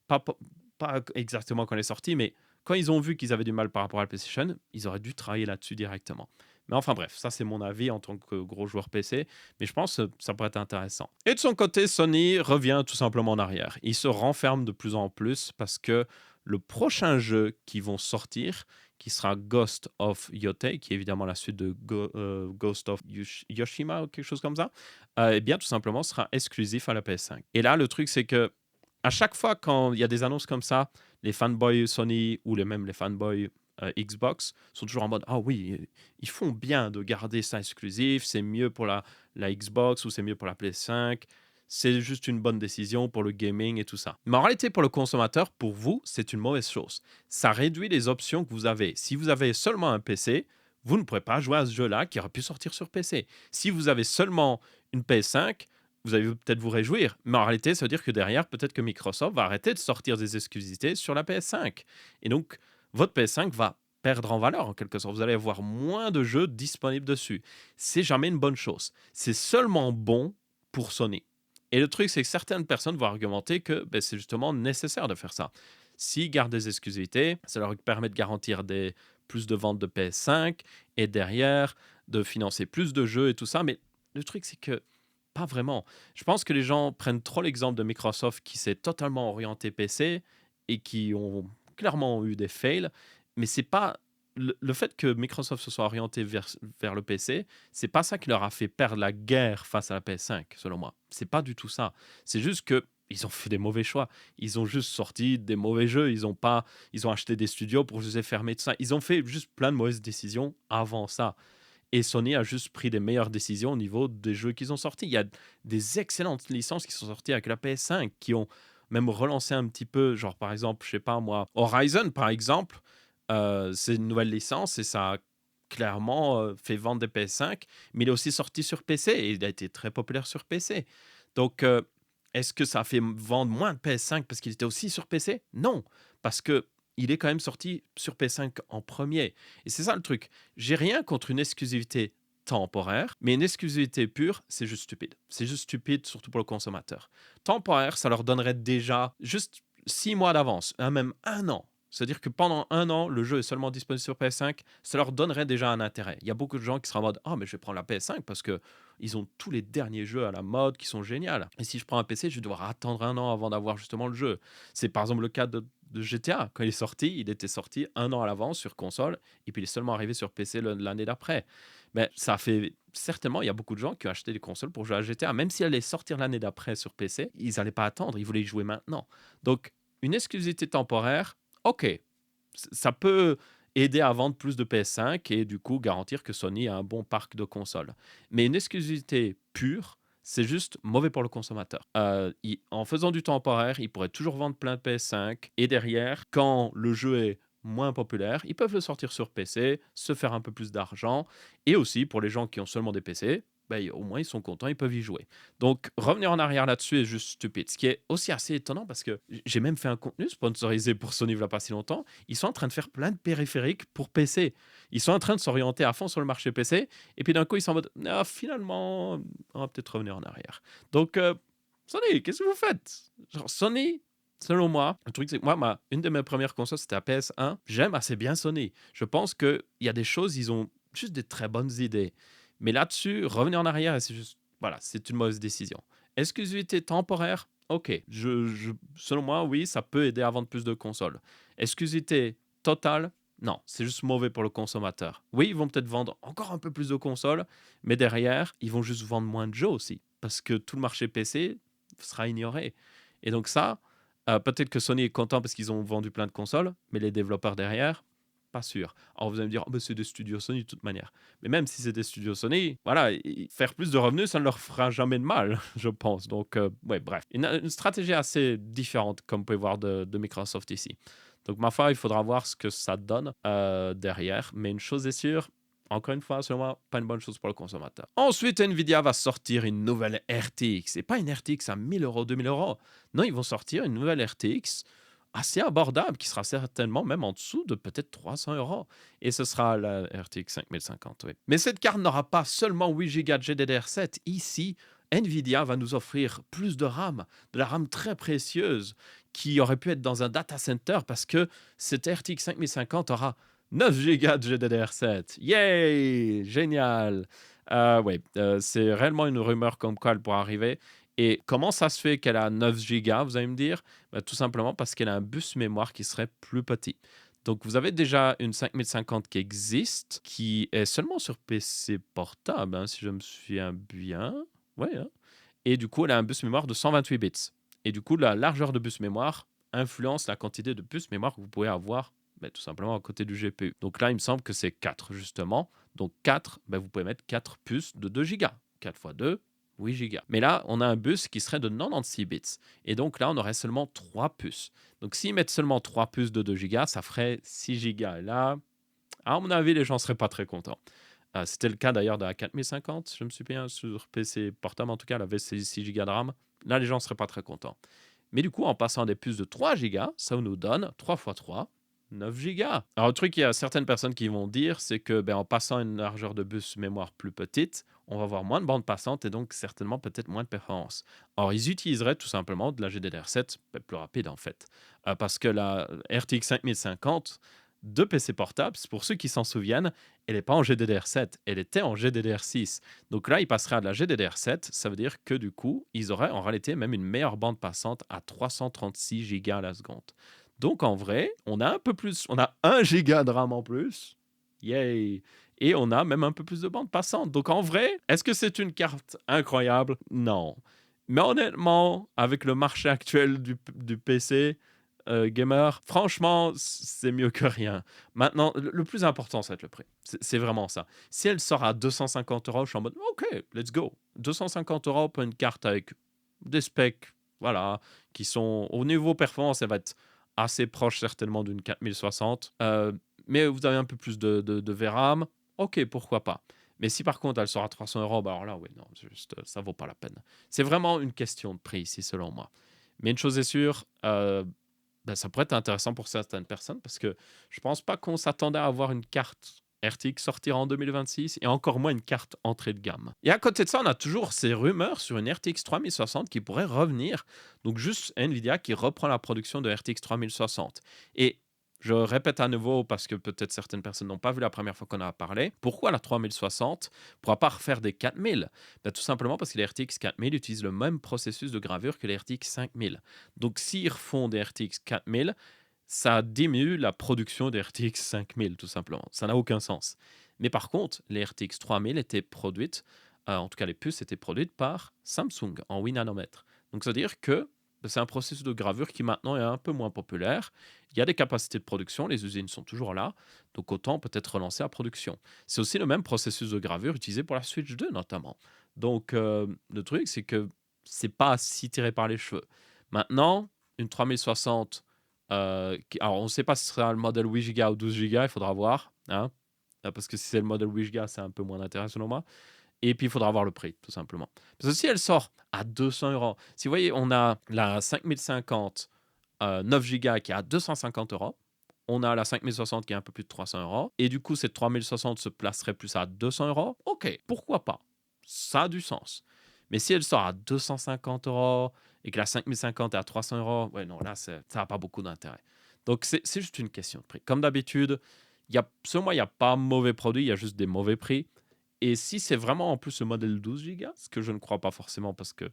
pas, pas pas exactement quand elle est sortie, mais quand ils ont vu qu'ils avaient du mal par rapport à la PlayStation, ils auraient dû travailler là-dessus directement. Mais enfin bref, ça c'est mon avis en tant que gros joueur PC, mais je pense que ça pourrait être intéressant. Et de son côté, Sony revient tout simplement en arrière. Il se renferme de plus en plus parce que le prochain jeu qui vont sortir, qui sera Ghost of Yotei, qui est évidemment la suite de Ghost of Yoshima ou quelque chose comme ça, eh bien tout simplement sera exclusif à la PS5. Et là, le truc c'est que à chaque fois quand il y a des annonces comme ça, les fanboys Sony ou même les fanboys Xbox sont toujours en mode ah oui, ils font bien de garder ça exclusif, c'est mieux pour la Xbox ou c'est mieux pour la PS5. c'est juste une bonne décision pour le gaming et tout ça. Mais en réalité, pour le consommateur, pour vous, c'est une mauvaise chose. Ça réduit les options que vous avez. Si vous avez seulement un PC, vous ne pourrez pas jouer à ce jeu-là qui aurait pu sortir sur PC. Si vous avez seulement une PS5, vous allez peut-être vous réjouir, mais en réalité, ça veut dire que derrière, peut-être que Microsoft va arrêter de sortir des exclusivités sur la PS5. Et donc, votre PS5 va perdre en valeur en quelque sorte. Vous allez avoir moins de jeux disponibles dessus. C'est jamais une bonne chose. C'est seulement bon pour Sony. Et le truc, c'est que certaines personnes vont argumenter que ben, c'est justement nécessaire de faire ça. S'ils gardent des exclusivités, ça leur permet de garantir plus de ventes de PS5 et derrière de financer plus de jeux et tout ça. Mais le truc, c'est que pas vraiment. Je pense que les gens prennent trop l'exemple de Microsoft qui s'est totalement orienté PC et qui ont clairement eu des fails. Mais c'est pas le fait que Microsoft se soit orienté vers le PC, c'est pas ça qui leur a fait perdre la guerre face à la PS5, selon moi. C'est pas du tout ça. C'est juste que ils ont fait des mauvais choix. Ils ont juste sorti des mauvais jeux. Ils ont acheté des studios pour juste les fermer tout ça. Ils ont fait juste plein de mauvaises décisions avant ça. Et Sony a juste pris des meilleures décisions au niveau des jeux qu'ils ont sortis. Il y a des excellentes licences qui sont sorties avec la PS5, qui ont même relancé un petit peu, genre par exemple, je sais pas moi, Horizon par exemple, c'est une nouvelle licence et ça a clairement fait vendre des PS5, mais il est aussi sorti sur PC et il a été très populaire sur PC. Donc, est-ce que ça a fait vendre moins de PS5 parce qu'il était aussi sur PC? Non, parce que il est quand même sorti sur PS5 en premier. Et c'est ça le truc. J'ai rien contre une exclusivité temporaire, mais une exclusivité pure, c'est juste stupide. C'est juste stupide, surtout pour le consommateur. Temporaire, ça leur donnerait déjà juste 6 mois d'avance, même un an. C'est-à-dire que pendant un an, le jeu est seulement disponible sur PS5, ça leur donnerait déjà un intérêt. Il y a beaucoup de gens qui seraient en mode « Ah, mais je vais prendre la PS5 parce que ils ont tous les derniers jeux à la mode qui sont géniaux. Et si je prends un PC, je vais devoir attendre un an avant d'avoir justement le jeu. » C'est par exemple le cas de GTA. Quand il est sorti, il était sorti un an à l'avance sur console et puis il est seulement arrivé sur PC l'année d'après. Mais ça fait certainement, il y a beaucoup de gens qui ont acheté des consoles pour jouer à GTA. Même si elle allait sortir l'année d'après sur PC, ils n'allaient pas attendre, ils voulaient y jouer maintenant. Donc, une exclusivité temporaire, ok, ça peut aider à vendre plus de PS5 et du coup garantir que Sony a un bon parc de consoles. Mais une exclusivité pure, c'est juste mauvais pour le consommateur. En faisant du temporaire, ils pourraient toujours vendre plein de PS5 et derrière, quand le jeu est moins populaire, ils peuvent le sortir sur PC, se faire un peu plus d'argent et aussi pour les gens qui ont seulement des PC, ben, au moins ils sont contents, ils peuvent y jouer. Donc revenir en arrière là-dessus est juste stupide. Ce qui est aussi assez étonnant parce que j'ai même fait un contenu sponsorisé pour Sony il n'y a pas si longtemps. Ils sont en train de faire plein de périphériques pour PC. Ils sont en train de s'orienter à fond sur le marché PC et puis d'un coup ils sont en mode ah, finalement on va peut-être revenir en arrière. Donc Sony, qu'est-ce que vous faites? Genre Sony, selon moi, le truc c'est que moi une de mes premières consoles c'était la PS1. J'aime assez bien Sony. Je pense qu'il y a des choses, ils ont juste des très bonnes idées. Mais là-dessus, revenir en arrière, c'est juste, voilà, c'est une mauvaise décision. Exclusivité temporaire, ok. Selon moi, oui, ça peut aider à vendre plus de consoles. Exclusivité totale, non, c'est juste mauvais pour le consommateur. Oui, ils vont peut-être vendre encore un peu plus de consoles, mais derrière, ils vont juste vendre moins de jeux aussi, parce que tout le marché PC sera ignoré. Et donc ça, peut-être que Sony est content parce qu'ils ont vendu plein de consoles, mais les développeurs derrière, pas sûr. Alors vous allez me dire, oh, c'est des studios Sony de toute manière. Mais même si c'est des studios Sony, voilà, faire plus de revenus, ça ne leur fera jamais de mal, je pense. Donc, ouais, bref. Une stratégie assez différente, comme vous pouvez voir, de Microsoft ici. Donc, ma foi, il faudra voir ce que ça donne derrière. Mais une chose est sûre, encore une fois, selon moi, pas une bonne chose pour le consommateur. Ensuite, Nvidia va sortir une nouvelle RTX. Et pas une RTX à 1000 euros, 2000 euros. Non, ils vont sortir une nouvelle RTX assez abordable, qui sera certainement même en dessous de peut-être 300 euros. Et ce sera la RTX 5050, oui. Mais cette carte n'aura pas seulement 8 Go de GDDR7. Ici, Nvidia va nous offrir plus de la RAM très précieuse, qui aurait pu être dans un data center parce que cette RTX 5050 aura 9 Go de GDDR7. Yay! Génial! Oui, c'est réellement une rumeur comme quoi elle pourra arriver. Et comment ça se fait qu'elle a 9 gigas, vous allez me dire? Bah, tout simplement parce qu'elle a un bus mémoire qui serait plus petit. Donc, vous avez déjà une 5050 qui existe, qui est seulement sur PC portable, hein, si je me souviens bien. Ouais, hein. Et du coup, elle a un bus mémoire de 128 bits. Et du coup, la largeur de bus mémoire influence la quantité de bus mémoire que vous pouvez avoir tout simplement à côté du GPU. Donc là, il me semble que c'est 4, justement. Donc 4, vous pouvez mettre 4 puces de 2 gigas. 4 fois 2, 8 Go. Mais là, on a un bus qui serait de 96 bits. Et donc là, on aurait seulement 3 puces. Donc s'ils mettent seulement 3 puces de 2 Go, ça ferait 6 Go. Et là, à mon avis, les gens ne seraient pas très contents. C'était le cas d'ailleurs de la 4050, je me souviens, sur PC portable en tout cas, elle avait 6 Go de RAM. Là, les gens ne seraient pas très contents. Mais du coup, en passant à des puces de 3 Go, ça nous donne 3 x 3, 9 Go. Alors, le truc, il y a certaines personnes qui vont dire, c'est que en passant à une largeur de bus mémoire plus petite, on va avoir moins de bandes passantes et donc certainement peut-être moins de performance. Or, ils utiliseraient tout simplement de la GDDR7 plus rapide en fait. Parce que la RTX 5050 de PC portable, pour ceux qui s'en souviennent, elle n'est pas en GDDR7, elle était en GDDR6. Donc là, ils passeraient à de la GDDR7, ça veut dire que du coup, ils auraient en réalité même une meilleure bande passante à 336 Go à la seconde. Donc en vrai, on a un peu plus, on a 1 giga de RAM en plus. Yay! Et on a même un peu plus de bande passante. Donc en vrai, est-ce que c'est une carte incroyable? Non. Mais honnêtement, avec le marché actuel du PC gamer, franchement, c'est mieux que rien. Maintenant, le plus important, ça va être le prix. C'est vraiment ça. Si elle sort à 250 €, je suis en mode, OK, let's go. 250 € pour une carte avec des specs, voilà, qui sont au niveau performance, elle va être assez proche certainement d'une 4060. Mais vous avez un peu plus de VRAM, OK, pourquoi pas. Mais si par contre elle sort à 300 €, bah alors là, oui, non, juste, ça vaut pas la peine. C'est vraiment une question de prix ici, selon moi. Mais une chose est sûre, ça pourrait être intéressant pour certaines personnes parce que je pense pas qu'on s'attendait à avoir une carte RTX sortir en 2026 et encore moins une carte entrée de gamme. Et à côté de ça, on a toujours ces rumeurs sur une RTX 3060 qui pourrait revenir. Donc juste Nvidia qui reprend la production de RTX 3060. Et je répète à nouveau parce que peut-être certaines personnes n'ont pas vu la première fois qu'on en a parlé. Pourquoi la 3060 ne pourra pas refaire des 4000? Tout simplement parce que les RTX 4000 utilisent le même processus de gravure que les RTX 5000. Donc s'ils refont des RTX 4000, ça diminue la production des RTX 5000 tout simplement. Ça n'a aucun sens. Mais par contre, les RTX 3000 étaient produites, en tout cas les puces étaient produites par Samsung en 8 nanomètres. Donc ça veut dire que c'est un processus de gravure qui maintenant est un peu moins populaire. Il y a des capacités de production, les usines sont toujours là, donc autant peut-être relancer la production. C'est aussi le même processus de gravure utilisé pour la Switch 2 notamment. Donc le truc c'est que c'est pas si tiré par les cheveux. Maintenant, une 3060, alors on ne sait pas si ce sera le modèle 8 Go ou 12 Go, il faudra voir, hein, parce que si c'est le modèle 8 Go, c'est un peu moins d'intérêt selon moi. Et puis il faudra voir le prix, tout simplement. Parce que si elle sort à 200 €, si vous voyez, on a la 5050 9 Go qui est à 250 €. On a la 5060 qui est un peu plus de 300 €. Et du coup, cette 3060 se placerait plus à 200 €. Ok, pourquoi pas? Ça a du sens. Mais si elle sort à 250 € et que la 5050 est à 300 €, ouais, non, là, ça n'a pas beaucoup d'intérêt. Donc, c'est juste une question de prix. Comme d'habitude, selon moi, il n'y a pas mauvais produit, il y a juste des mauvais prix. Et si c'est vraiment en plus le modèle 12 Go, ce que je ne crois pas forcément parce que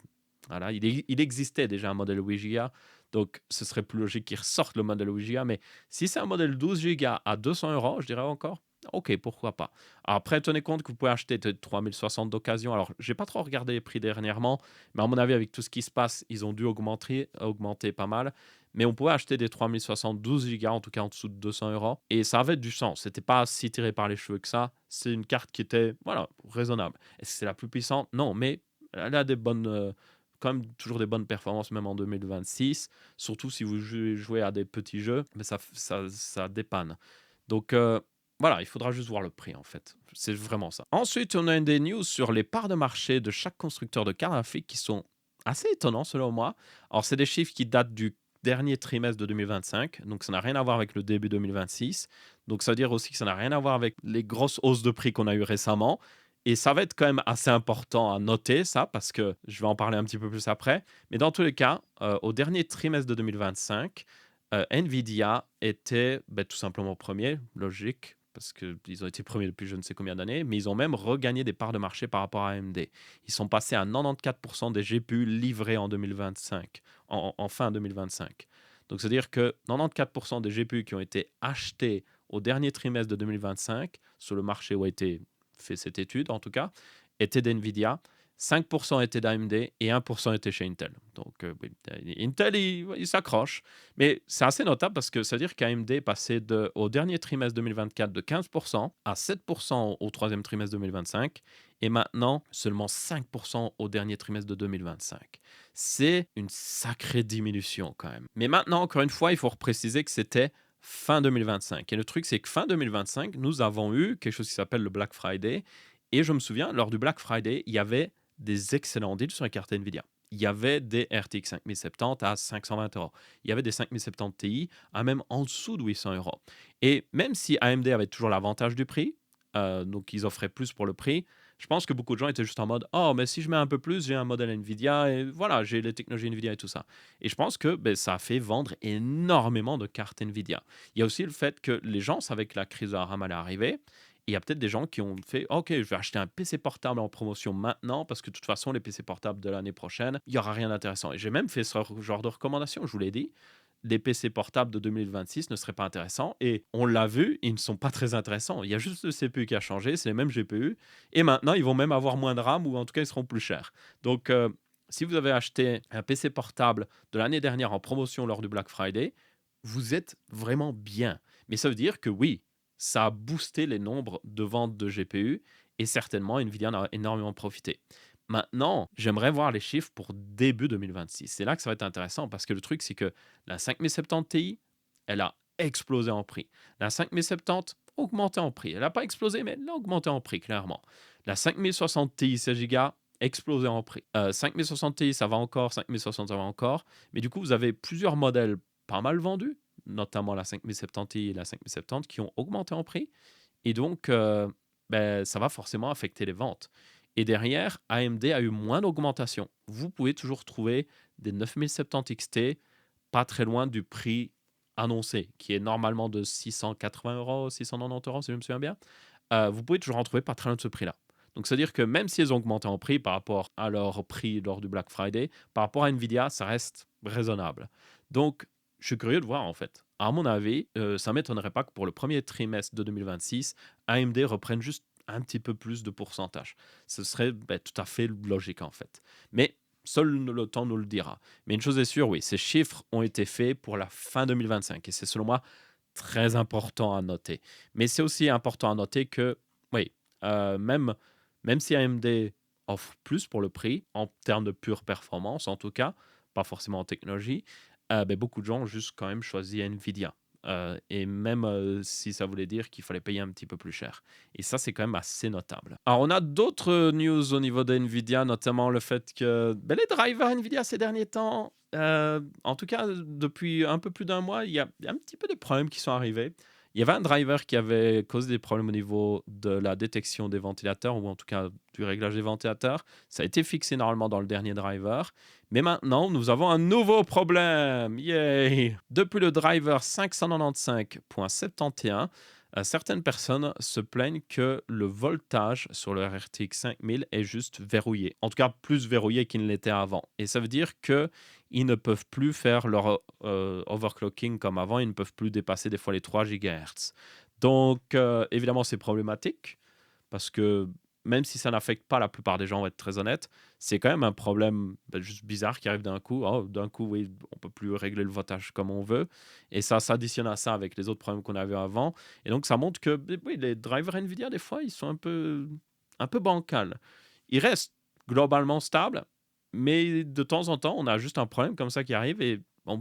voilà, il existait déjà un modèle 8 Go, donc ce serait plus logique qu'ils ressortent le modèle 8 Go. Mais si c'est un modèle 12 Go à 200 €, je dirais encore, ok, pourquoi pas. Après, tenez compte que vous pouvez acheter de 3060 d'occasion. Alors, j'ai pas trop regardé les prix dernièrement, mais à mon avis, avec tout ce qui se passe, ils ont dû augmenter pas mal. Mais on pouvait acheter des 3060 12 Go, en tout cas en dessous de 200 €. Et ça avait du sens. C'était pas si tiré par les cheveux que ça. C'est une carte qui était, voilà, raisonnable. Est-ce que c'est la plus puissante? Non, mais elle a des bonnes, quand même toujours des bonnes performances, même en 2026. Surtout si vous jouez à des petits jeux, mais ça dépanne. Donc voilà, il faudra juste voir le prix en fait. C'est vraiment ça. Ensuite, on a des news sur les parts de marché de chaque constructeur de cartes graphiques qui sont assez étonnants selon moi. Alors, c'est des chiffres qui datent du dernier trimestre de 2025, donc ça n'a rien à voir avec le début 2026. Donc ça veut dire aussi que ça n'a rien à voir avec les grosses hausses de prix qu'on a eues récemment. Et ça va être quand même assez important à noter ça, parce que je vais en parler un petit peu plus après. Mais dans tous les cas, au dernier trimestre de 2025, Nvidia était tout simplement premier, logique, parce qu'ils ont été premiers depuis je ne sais combien d'années, mais ils ont même regagné des parts de marché par rapport à AMD. Ils sont passés à 94% des GPU livrés en 2025, en fin 2025. Donc c'est-à-dire que 94% des GPU qui ont été achetés au dernier trimestre de 2025, sur le marché où a été fait cette étude en tout cas, étaient d'NVIDIA. 5% était d'AMD et 1% était chez Intel. Donc, oui, Intel, il s'accroche. Mais c'est assez notable parce que ça veut dire qu'AMD est passé au dernier trimestre 2024 de 15% à 7% au troisième trimestre 2025 et maintenant seulement 5% au dernier trimestre de 2025. C'est une sacrée diminution quand même. Mais maintenant, encore une fois, il faut préciser que c'était fin 2025. Et le truc, c'est que fin 2025, nous avons eu quelque chose qui s'appelle le Black Friday. Et je me souviens, lors du Black Friday, il y avait des excellents deals sur les cartes Nvidia. Il y avait des RTX 5070 à 520 euros. Il y avait des 5070 Ti à même en dessous de 800 euros. Et même si AMD avait toujours l'avantage du prix, donc ils offraient plus pour le prix, je pense que beaucoup de gens étaient juste en mode oh, mais si je mets un peu plus, j'ai un modèle Nvidia et voilà, j'ai les technologies Nvidia et tout ça. Et je pense que ça a fait vendre énormément de cartes Nvidia. Il y a aussi le fait que les gens savaient que la crise de la RAM allait arriver. Et il y a peut-être des gens qui ont fait OK, je vais acheter un PC portable en promotion maintenant parce que de toute façon, les PC portables de l'année prochaine, il n'y aura rien d'intéressant. Et j'ai même fait ce genre de recommandation, je vous l'ai dit. Les PC portables de 2026 ne seraient pas intéressants. Et on l'a vu, ils ne sont pas très intéressants. Il y a juste le CPU qui a changé, c'est les mêmes GPU. Et maintenant, ils vont même avoir moins de RAM ou en tout cas, ils seront plus chers. Donc, si vous avez acheté un PC portable de l'année dernière en promotion lors du Black Friday, vous êtes vraiment bien. Mais ça veut dire que oui, ça a boosté les nombres de ventes de GPU et certainement Nvidia en a énormément profité. Maintenant, j'aimerais voir les chiffres pour début 2026. C'est là que ça va être intéressant parce que le truc, c'est que la 5070 Ti, elle a explosé en prix. La 5070 a augmenté en prix. Elle n'a pas explosé, mais elle a augmenté en prix, clairement. La 5060 Ti 16 Go, explosé en prix. 5060 Ti, ça va encore, 5060, ça va encore. Mais du coup, vous avez plusieurs modèles pas mal vendus, notamment la 5070 Ti et la 5070, qui ont augmenté en prix. Et donc, ça va forcément affecter les ventes. Et derrière, AMD a eu moins d'augmentation. Vous pouvez toujours trouver des 9070 XT pas très loin du prix annoncé, qui est normalement de 680 euros, 690 euros, si je me souviens bien. Vous pouvez toujours en trouver pas très loin de ce prix-là. Donc, c'est-à-dire que même si elles ont augmenté en prix par rapport à leur prix lors du Black Friday, par rapport à Nvidia, ça reste raisonnable. Donc, je suis curieux de voir en fait. À mon avis, ça ne m'étonnerait pas que pour le premier trimestre de 2026, AMD reprenne juste un petit peu plus de pourcentage. Ce serait tout à fait logique en fait. Mais seul le temps nous le dira. Mais une chose est sûre, oui, ces chiffres ont été faits pour la fin 2025 et c'est selon moi très important à noter. Mais c'est aussi important à noter que, oui, même si AMD offre plus pour le prix, en termes de pure performance en tout cas, pas forcément en technologie, beaucoup de gens ont juste quand même choisi Nvidia. Et même si ça voulait dire qu'il fallait payer un petit peu plus cher. Et ça, c'est quand même assez notable. Alors, on a d'autres news au niveau de Nvidia, notamment le fait que les drivers Nvidia ces derniers temps, en tout cas depuis un peu plus d'un mois, il y a un petit peu des problèmes qui sont arrivés. Il y avait un driver qui avait causé des problèmes au niveau de la détection des ventilateurs, ou en tout cas du réglage des ventilateurs. Ça a été fixé normalement dans le dernier driver. Mais maintenant, nous avons un nouveau problème. Yay! Depuis le driver 595.71, certaines personnes se plaignent que le voltage sur le RTX 5000 est juste verrouillé. En tout cas, plus verrouillé qu'il ne l'était avant. Et ça veut dire qu'ils ne peuvent plus faire leur overclocking comme avant. Ils ne peuvent plus dépasser des fois les 3 GHz. Donc, évidemment, c'est problématique parce que même si ça n'affecte pas la plupart des gens, on va être très honnête, c'est quand même un problème juste bizarre qui arrive d'un coup. Oh, d'un coup, oui, on peut plus régler le voltage comme on veut. Et ça s'additionne à ça avec les autres problèmes qu'on avait avant. Et donc, ça montre que oui, les drivers NVIDIA, des fois, ils sont un peu bancals. Ils restent globalement stables, mais de temps en temps, on a juste un problème comme ça qui arrive et on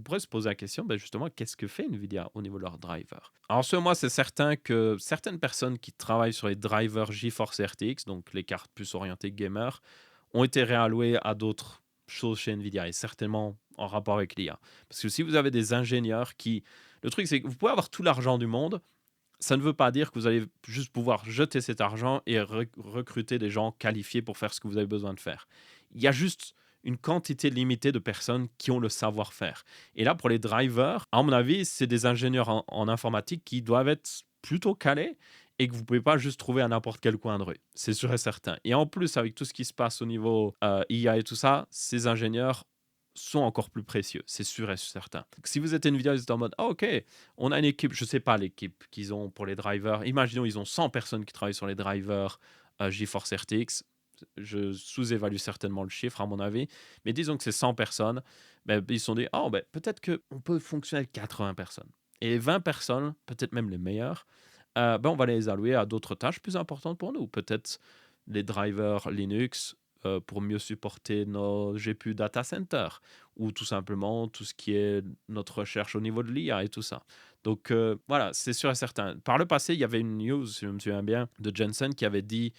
pourrait se poser la question, justement, qu'est-ce que fait NVIDIA au niveau de leur driver? Alors, selon moi, c'est certain que certaines personnes qui travaillent sur les drivers GeForce RTX, donc les cartes plus orientées gamer, ont été réallouées à d'autres choses chez NVIDIA et certainement en rapport avec l'IA. Parce que si vous avez des ingénieurs qui... Le truc, c'est que vous pouvez avoir tout l'argent du monde, ça ne veut pas dire que vous allez juste pouvoir jeter cet argent et recruter des gens qualifiés pour faire ce que vous avez besoin de faire. Il y a juste une quantité limitée de personnes qui ont le savoir-faire. Et là, pour les drivers, à mon avis, c'est des ingénieurs en informatique qui doivent être plutôt calés et que vous ne pouvez pas juste trouver à n'importe quel coin de rue. C'est sûr et certain. Et en plus, avec tout ce qui se passe au niveau IA et tout ça, ces ingénieurs sont encore plus précieux, c'est sûr et certain. Donc, si vous êtes Nvidia, vous êtes en mode ah, ok, on a une équipe, je ne sais pas l'équipe qu'ils ont pour les drivers. Imaginons ils ont 100 personnes qui travaillent sur les drivers GeForce RTX. Je sous-évalue certainement le chiffre, à mon avis. Mais disons que c'est 100 personnes. Ben, ils se sont dit, oh, ben, peut-être qu'on peut fonctionner avec 80 personnes. Et 20 personnes, peut-être même les meilleures, ben, on va les allouer à d'autres tâches plus importantes pour nous. Peut-être les drivers Linux pour mieux supporter nos GPU data center ou tout simplement tout ce qui est notre recherche au niveau de l'IA et tout ça. Donc voilà, c'est sûr et certain. Par le passé, il y avait une news, si je me souviens bien, de Jensen qui avait dit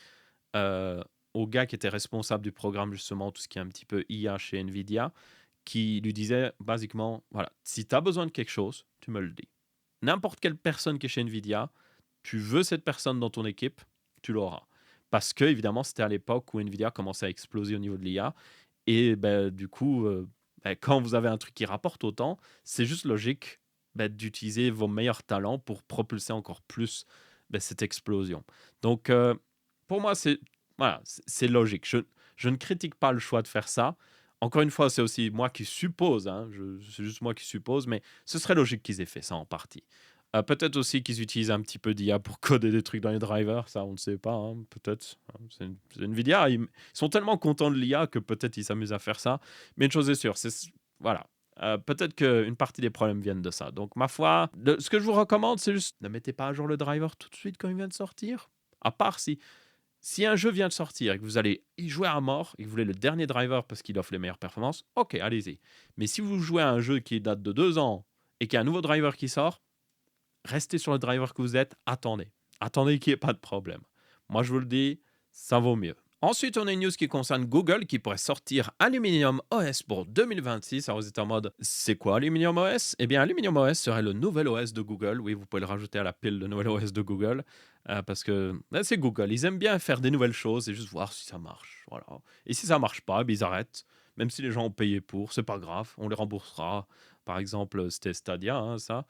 euh, au gars qui était responsable du programme, justement, tout ce qui est un petit peu IA chez Nvidia, qui lui disait basiquement, voilà, si tu as besoin de quelque chose, tu me le dis. N'importe quelle personne qui est chez Nvidia, tu veux cette personne dans ton équipe, tu l'auras. Parce que, évidemment, c'était à l'époque où Nvidia commençait à exploser au niveau de l'IA. Et ben, du coup, ben, quand vous avez un truc qui rapporte autant, c'est juste logique ben, d'utiliser vos meilleurs talents pour propulser encore plus ben, cette explosion. Donc, pour moi, c'est voilà, c'est logique. Je ne critique pas le choix de faire ça. Encore une fois, c'est aussi moi qui suppose, hein, c'est juste moi qui suppose, mais ce serait logique qu'ils aient fait ça en partie. Peut-être aussi qu'ils utilisent un petit peu d'IA pour coder des trucs dans les drivers, ça on ne sait pas, hein, peut-être. Hein, c'est Nvidia, ils sont tellement contents de l'IA que peut-être ils s'amusent à faire ça. Mais une chose est sûre, voilà. Peut-être qu'une partie des problèmes viennent de ça. Donc ma foi, ce que je vous recommande, c'est juste ne mettez pas à jour le driver tout de suite quand il vient de sortir. À part si un jeu vient de sortir et que vous allez y jouer à mort et que vous voulez le dernier driver parce qu'il offre les meilleures performances, ok, allez-y. Mais si vous jouez à un jeu qui date de 2 ans et qu'il y a un nouveau driver qui sort, restez sur le driver que vous êtes, attendez. Attendez qu'il n'y ait pas de problème. Moi, je vous le dis, ça vaut mieux. Ensuite, on a une news qui concerne Google qui pourrait sortir Aluminium OS pour 2026. Alors, vous êtes en mode, c'est quoi Aluminium OS? Eh bien, Aluminium OS serait le nouvel OS de Google. Oui, vous pouvez le rajouter à la pile de nouvel OS de Google parce que c'est Google. Ils aiment bien faire des nouvelles choses et juste voir si ça marche. Voilà. Et si ça marche pas, ils arrêtent. Même si les gens ont payé pour, c'est pas grave, on les remboursera. Par exemple, c'était Stadia, hein, ça.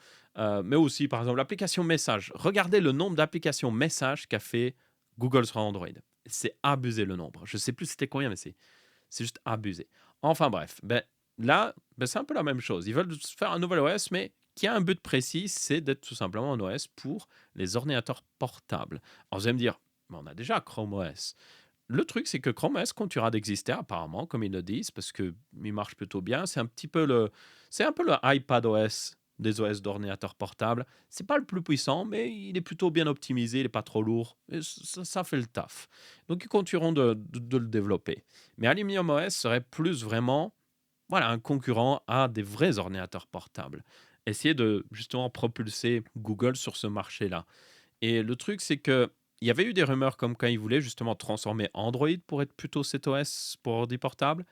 Mais aussi, par exemple, l'application Message. Regardez le nombre d'applications Message qu'a fait Google sur Android. C'est abusé le nombre. Je ne sais plus c'était combien, mais c'est juste abusé. Enfin bref, ben, là, ben, c'est un peu la même chose. Ils veulent faire un nouvel OS, mais qui a un but précis, c'est d'être tout simplement un OS pour les ordinateurs portables. Alors vous allez me dire, mais on a déjà Chrome OS. Le truc, c'est que Chrome OS continuera d'exister apparemment, comme ils le disent, parce qu'il marche plutôt bien. C'est un peu le iPad OS des OS d'ordinateur portable. C'est pas le plus puissant, mais il est plutôt bien optimisé, il n'est pas trop lourd. Et ça fait le taf. Donc ils continueront de le développer. Mais Aluminium OS serait plus vraiment, voilà, un concurrent à des vrais ordinateurs portables. Essayer de justement propulser Google sur ce marché-là. Et le truc, c'est que il y avait eu des rumeurs comme quand ils voulaient justement transformer Android pour être plutôt cet OS pour ordi portable.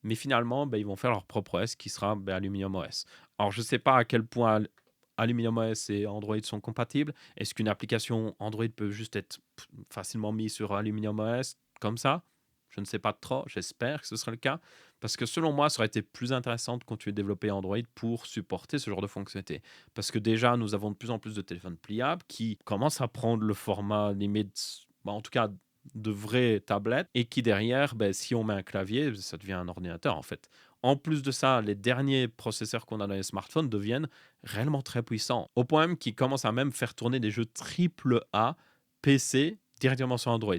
Mais finalement, ben, ils vont faire leur propre OS qui sera ben, Aluminium OS. Alors, je ne sais pas à quel point Aluminium OS et Android sont compatibles. Est-ce qu'une application Android peut juste être facilement mise sur Aluminium OS comme ça? Je ne sais pas trop. J'espère que ce sera le cas. Parce que selon moi, ça aurait été plus intéressant de continuer de développer Android pour supporter ce genre de fonctionnalité. Parce que déjà, nous avons de plus en plus de téléphones pliables qui commencent à prendre le format limite, bah, en tout cas de vraies tablettes, et qui derrière, ben, si on met un clavier, ça devient un ordinateur en fait. En plus de ça, les derniers processeurs qu'on a dans les smartphones deviennent réellement très puissants, au point même qu'ils commencent à même faire tourner des jeux triple A PC directement sur Android.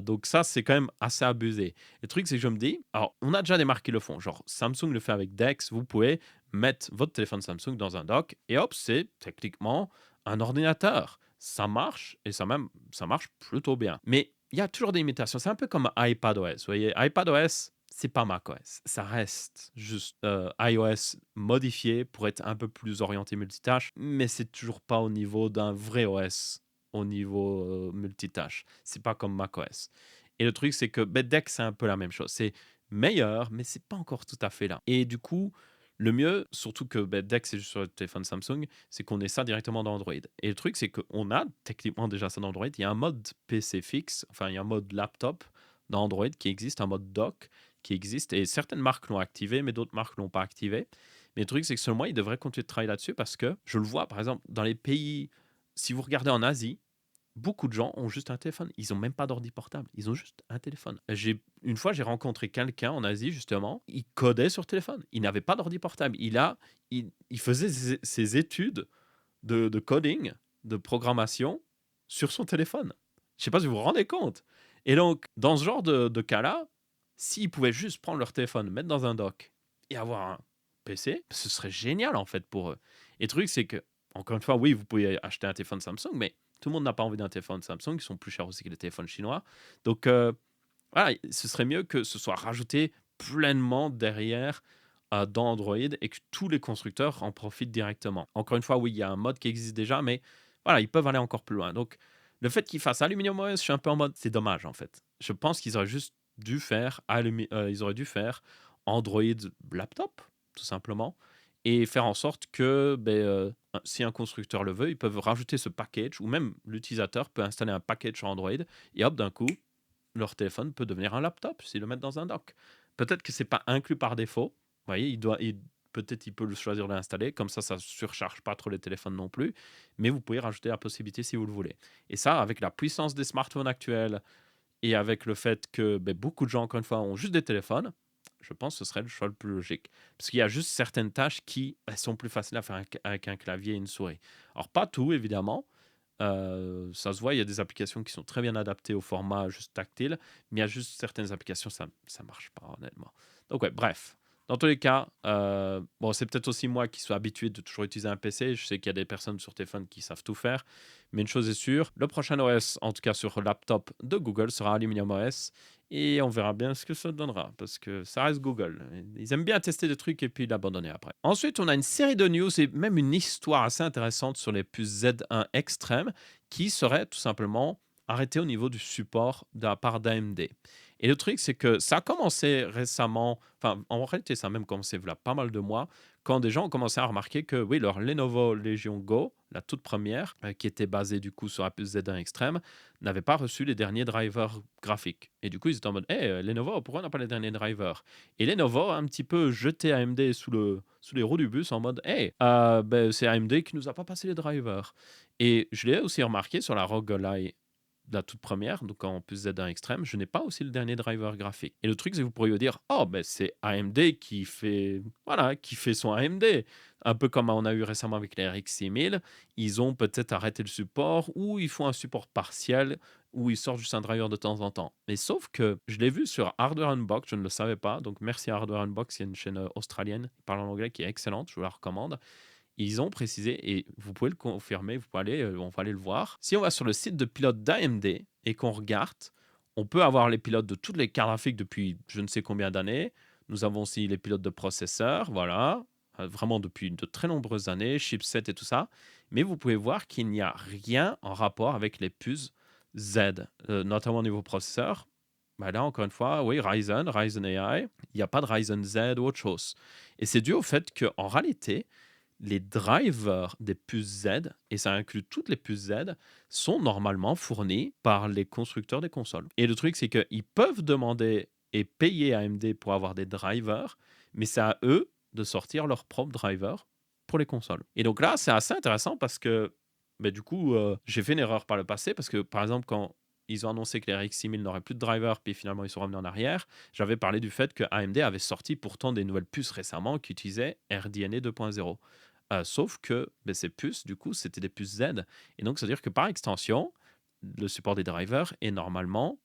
Donc ça, c'est quand même assez abusé. Le truc, c'est que je me dis, alors on a déjà des marques qui le font, genre Samsung le fait avec DeX, vous pouvez mettre votre téléphone Samsung dans un dock et hop, c'est techniquement un ordinateur. Ça marche et ça marche plutôt bien. Mais il y a toujours des limitations. C'est un peu comme iPadOS. Vous voyez, iPadOS, c'est pas macOS. Ça reste juste iOS modifié pour être un peu plus orienté multitâche, mais c'est toujours pas au niveau d'un vrai OS au niveau multitâche. C'est pas comme macOS. Et le truc, c'est que Dex, c'est un peu la même chose. C'est meilleur, mais c'est pas encore tout à fait là. Et du coup, le mieux, surtout que Dex est juste sur le téléphone Samsung, c'est qu'on ait ça directement dans Android. Et le truc, c'est qu'on a techniquement déjà ça dans Android. Il y a un mode PC fixe, enfin, il y a un mode laptop dans Android qui existe, un mode dock qui existe. Et certaines marques l'ont activé, mais d'autres marques l'ont pas activé. Mais le truc, c'est que selon moi, ils devraient continuer de travailler là-dessus parce que je le vois, par exemple, dans les pays, si vous regardez en Asie, beaucoup de gens ont juste un téléphone. Ils ont même pas d'ordi portable. Ils ont juste un téléphone. Une fois, j'ai rencontré quelqu'un en Asie, justement. Il codait sur téléphone. Il n'avait pas d'ordi portable. Il faisait ses études de coding, de programmation sur son téléphone. Je sais pas si vous vous rendez compte. Et donc, dans ce genre de cas-là, s'ils pouvaient juste prendre leur téléphone, mettre dans un dock et avoir un PC, ce serait génial en fait pour eux. Et le truc, c'est que, encore une fois, oui, vous pouvez acheter un téléphone Samsung, mais tout le monde n'a pas envie d'un téléphone Samsung, ils sont plus chers aussi que les téléphones chinois. Donc, voilà, ce serait mieux que ce soit rajouté pleinement derrière dans Android et que tous les constructeurs en profitent directement. Encore une fois, oui, il y a un mode qui existe déjà, mais voilà, ils peuvent aller encore plus loin. Donc, le fait qu'ils fassent Aluminium OS, je suis un peu en mode, c'est dommage en fait. Je pense qu'ils auraient juste dû faire, ils auraient dû faire Android laptop, tout simplement, et faire en sorte que si un constructeur le veut, ils peuvent rajouter ce package, ou même l'utilisateur peut installer un package sur Android, et hop, d'un coup, leur téléphone peut devenir un laptop s'ils le mettent dans un dock. Peut-être que c'est pas inclus par défaut. Vous voyez, peut-être il peut le choisir de l'installer, comme ça surcharge pas trop les téléphones non plus. Mais vous pouvez rajouter la possibilité si vous le voulez. Et ça, avec la puissance des smartphones actuels et avec le fait que beaucoup de gens, encore une fois, ont juste des téléphones, je pense que ce serait le choix le plus logique. Parce qu'il y a juste certaines tâches qui sont plus faciles à faire avec un clavier et une souris. Alors, pas tout, évidemment. Ça se voit, il y a des applications qui sont très bien adaptées au format juste tactile, mais il y a juste certaines applications, ça marche pas, honnêtement. Donc, ouais, bref. Dans tous les cas, bon, c'est peut-être aussi moi qui suis habitué de toujours utiliser un PC. Je sais qu'il y a des personnes sur téléphone qui savent tout faire. Mais une chose est sûre, le prochain OS, en tout cas sur laptop de Google, sera Aluminium OS. Et on verra bien ce que ça donnera, parce que ça reste Google. Ils aiment bien tester des trucs et puis l'abandonner après. Ensuite, on a une série de news et même une histoire assez intéressante sur les puces Z1 Extreme qui seraient tout simplement arrêtées au niveau du support de la part d'AMD. Et le truc, c'est que ça a commencé récemment, enfin, en réalité, ça a même commencé il y a pas mal de mois, quand des gens ont commencé à remarquer que, oui, leur Lenovo Legion Go, la toute première, qui était basée du coup sur la puce Z1 Extreme, n'avait pas reçu les derniers drivers graphiques. Et du coup, ils étaient en mode, hey, Lenovo, pourquoi on n'a pas les derniers drivers? Et Lenovo a un petit peu jeté AMD sous les roues du bus en mode, hey, c'est AMD qui nous a pas passé les drivers. Et je l'ai aussi remarqué sur la ROG Ally, la toute première, donc en plus Z1 Extreme, je n'ai pas aussi le dernier driver graphique. Et le truc, c'est que vous pourriez vous dire, oh, ben c'est AMD qui fait, voilà, qui fait son AMD. Un peu comme on a eu récemment avec les RX 6000, ils ont peut-être arrêté le support ou ils font un support partiel où ils sortent juste un driver de temps en temps. Mais sauf que je l'ai vu sur Hardware Unbox, je ne le savais pas. Donc merci à Hardware Unbox, il y a une chaîne australienne qui parle en anglais qui est excellente, je vous la recommande. Ils ont précisé, et vous pouvez le confirmer, vous pouvez aller, on va aller le voir. Si on va sur le site de pilote d'AMD et qu'on regarde, on peut avoir les pilotes de toutes les cartes graphiques depuis je ne sais combien d'années. Nous avons aussi les pilotes de processeurs, voilà, vraiment depuis de très nombreuses années, chipset et tout ça. Mais vous pouvez voir qu'il n'y a rien en rapport avec les puces Z, notamment au niveau processeur. Bah là, encore une fois, oui, Ryzen AI, il n'y a pas de Ryzen Z ou autre chose. Et c'est dû au fait qu'en réalité, les drivers des puces Z, et ça inclut toutes les puces Z, sont normalement fournis par les constructeurs des consoles. Et le truc, c'est qu'ils peuvent demander et payer AMD pour avoir des drivers, mais c'est à eux de sortir leurs propres drivers pour les consoles. Et donc là, c'est assez intéressant parce que, du coup, j'ai fait une erreur par le passé, parce que, par exemple, quand ils ont annoncé que les RX 6000 n'auraient plus de drivers, puis finalement ils sont revenus en arrière, j'avais parlé du fait que AMD avait sorti pourtant des nouvelles puces récemment qui utilisaient RDNA 2.0. Sauf que ces puces, du coup, c'était des puces Z. Et donc, c'est-à-dire que par extension, le support des drivers est normalement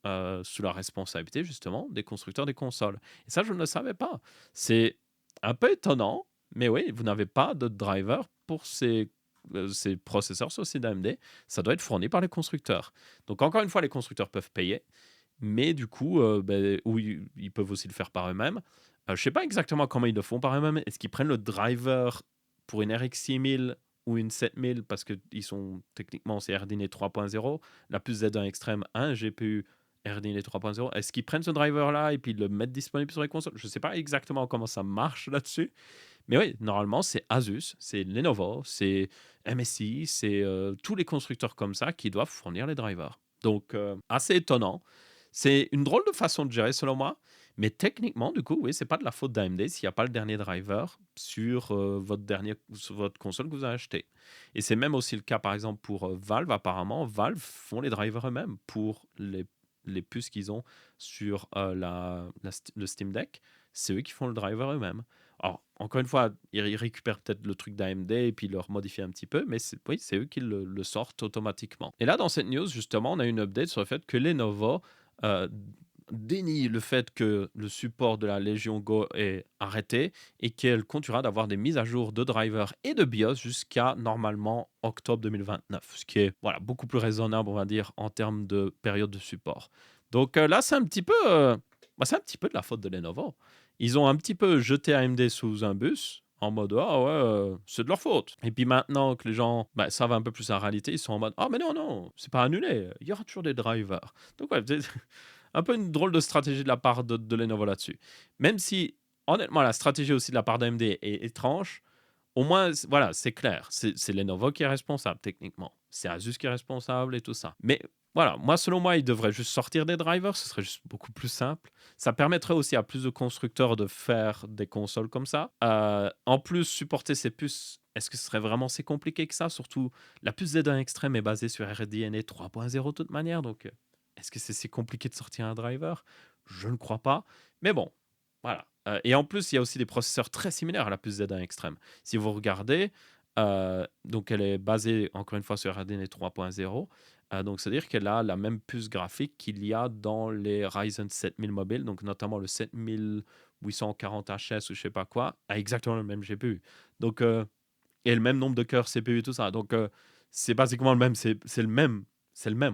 sous la responsabilité, justement, des constructeurs des consoles. Et ça, je ne le savais pas. C'est un peu étonnant, mais oui, vous n'avez pas de driver pour ces processeurs sur ces AMD. Ça doit être fourni par les constructeurs. Donc, encore une fois, les constructeurs peuvent payer, mais du coup, ou ils peuvent aussi le faire par eux-mêmes. Je ne sais pas exactement comment ils le font par eux-mêmes. Est-ce qu'ils prennent le driver pour une RX 6000 ou une 7000 parce qu'ils sont techniquement c'est RDNA 3.0, la puce Z1 Extreme a un GPU RDNA 3.0. Est-ce qu'ils prennent ce driver-là et puis ils le mettent disponible sur les consoles? Je ne sais pas exactement comment ça marche là-dessus. Mais oui, normalement, c'est Asus, c'est Lenovo, c'est MSI, c'est tous les constructeurs comme ça qui doivent fournir les drivers. Donc, assez étonnant. C'est une drôle de façon de gérer, selon moi. Mais techniquement, du coup, oui, c'est pas de la faute d'AMD s'il n'y a pas le dernier driver sur votre console que vous avez acheté. Et c'est même aussi le cas, par exemple, pour Valve. Apparemment, Valve font les drivers eux-mêmes pour les puces qu'ils ont sur le Steam Deck. C'est eux qui font le driver eux-mêmes. Alors, encore une fois, ils récupèrent peut-être le truc d'AMD et puis ils le remodifient un petit peu, mais oui, c'est eux qui le sortent automatiquement. Et là, dans cette news, justement, on a une update sur le fait que Lenovo euh, dénie le fait que le support de la Legion Go est arrêté et qu'elle continuera d'avoir des mises à jour de drivers et de BIOS jusqu'à normalement octobre 2029, ce qui est voilà, beaucoup plus raisonnable, on va dire, en termes de période de support. Donc là, c'est un petit peu de la faute de Lenovo. Ils ont un petit peu jeté AMD sous un bus en mode ah ouais, c'est de leur faute. Et puis maintenant que les gens savent un peu plus la réalité, ils sont en mode ah mais non, non, c'est pas annulé, il y aura toujours des drivers. Donc ouais, un peu une drôle de stratégie de la part de Lenovo là-dessus. Même si, honnêtement, la stratégie aussi de la part d'AMD est étrange, au moins, voilà, c'est clair. C'est Lenovo qui est responsable, techniquement. C'est Asus qui est responsable et tout ça. Mais voilà, moi, selon moi, ils devraient juste sortir des drivers. Ce serait juste beaucoup plus simple. Ça permettrait aussi à plus de constructeurs de faire des consoles comme ça. En plus, supporter ces puces, est-ce que ce serait vraiment si compliqué que ça? Surtout, la puce Z1 Extreme est basée sur RDNA 3.0 de toute manière. Donc, est-ce que c'est si compliqué de sortir un driver? Je ne crois pas. Mais bon, voilà. Et en plus, il y a aussi des processeurs très similaires à la puce Z1 Extreme. Si vous regardez, donc elle est basée encore une fois sur RDNA 3.0. Donc c'est-à-dire qu'elle a la même puce graphique qu'il y a dans les Ryzen 7000 mobiles, donc notamment le 7840HS ou je sais pas quoi, a exactement le même GPU. Donc et le même nombre de cœurs CPU et tout ça. Donc c'est basiquement le même, c'est le même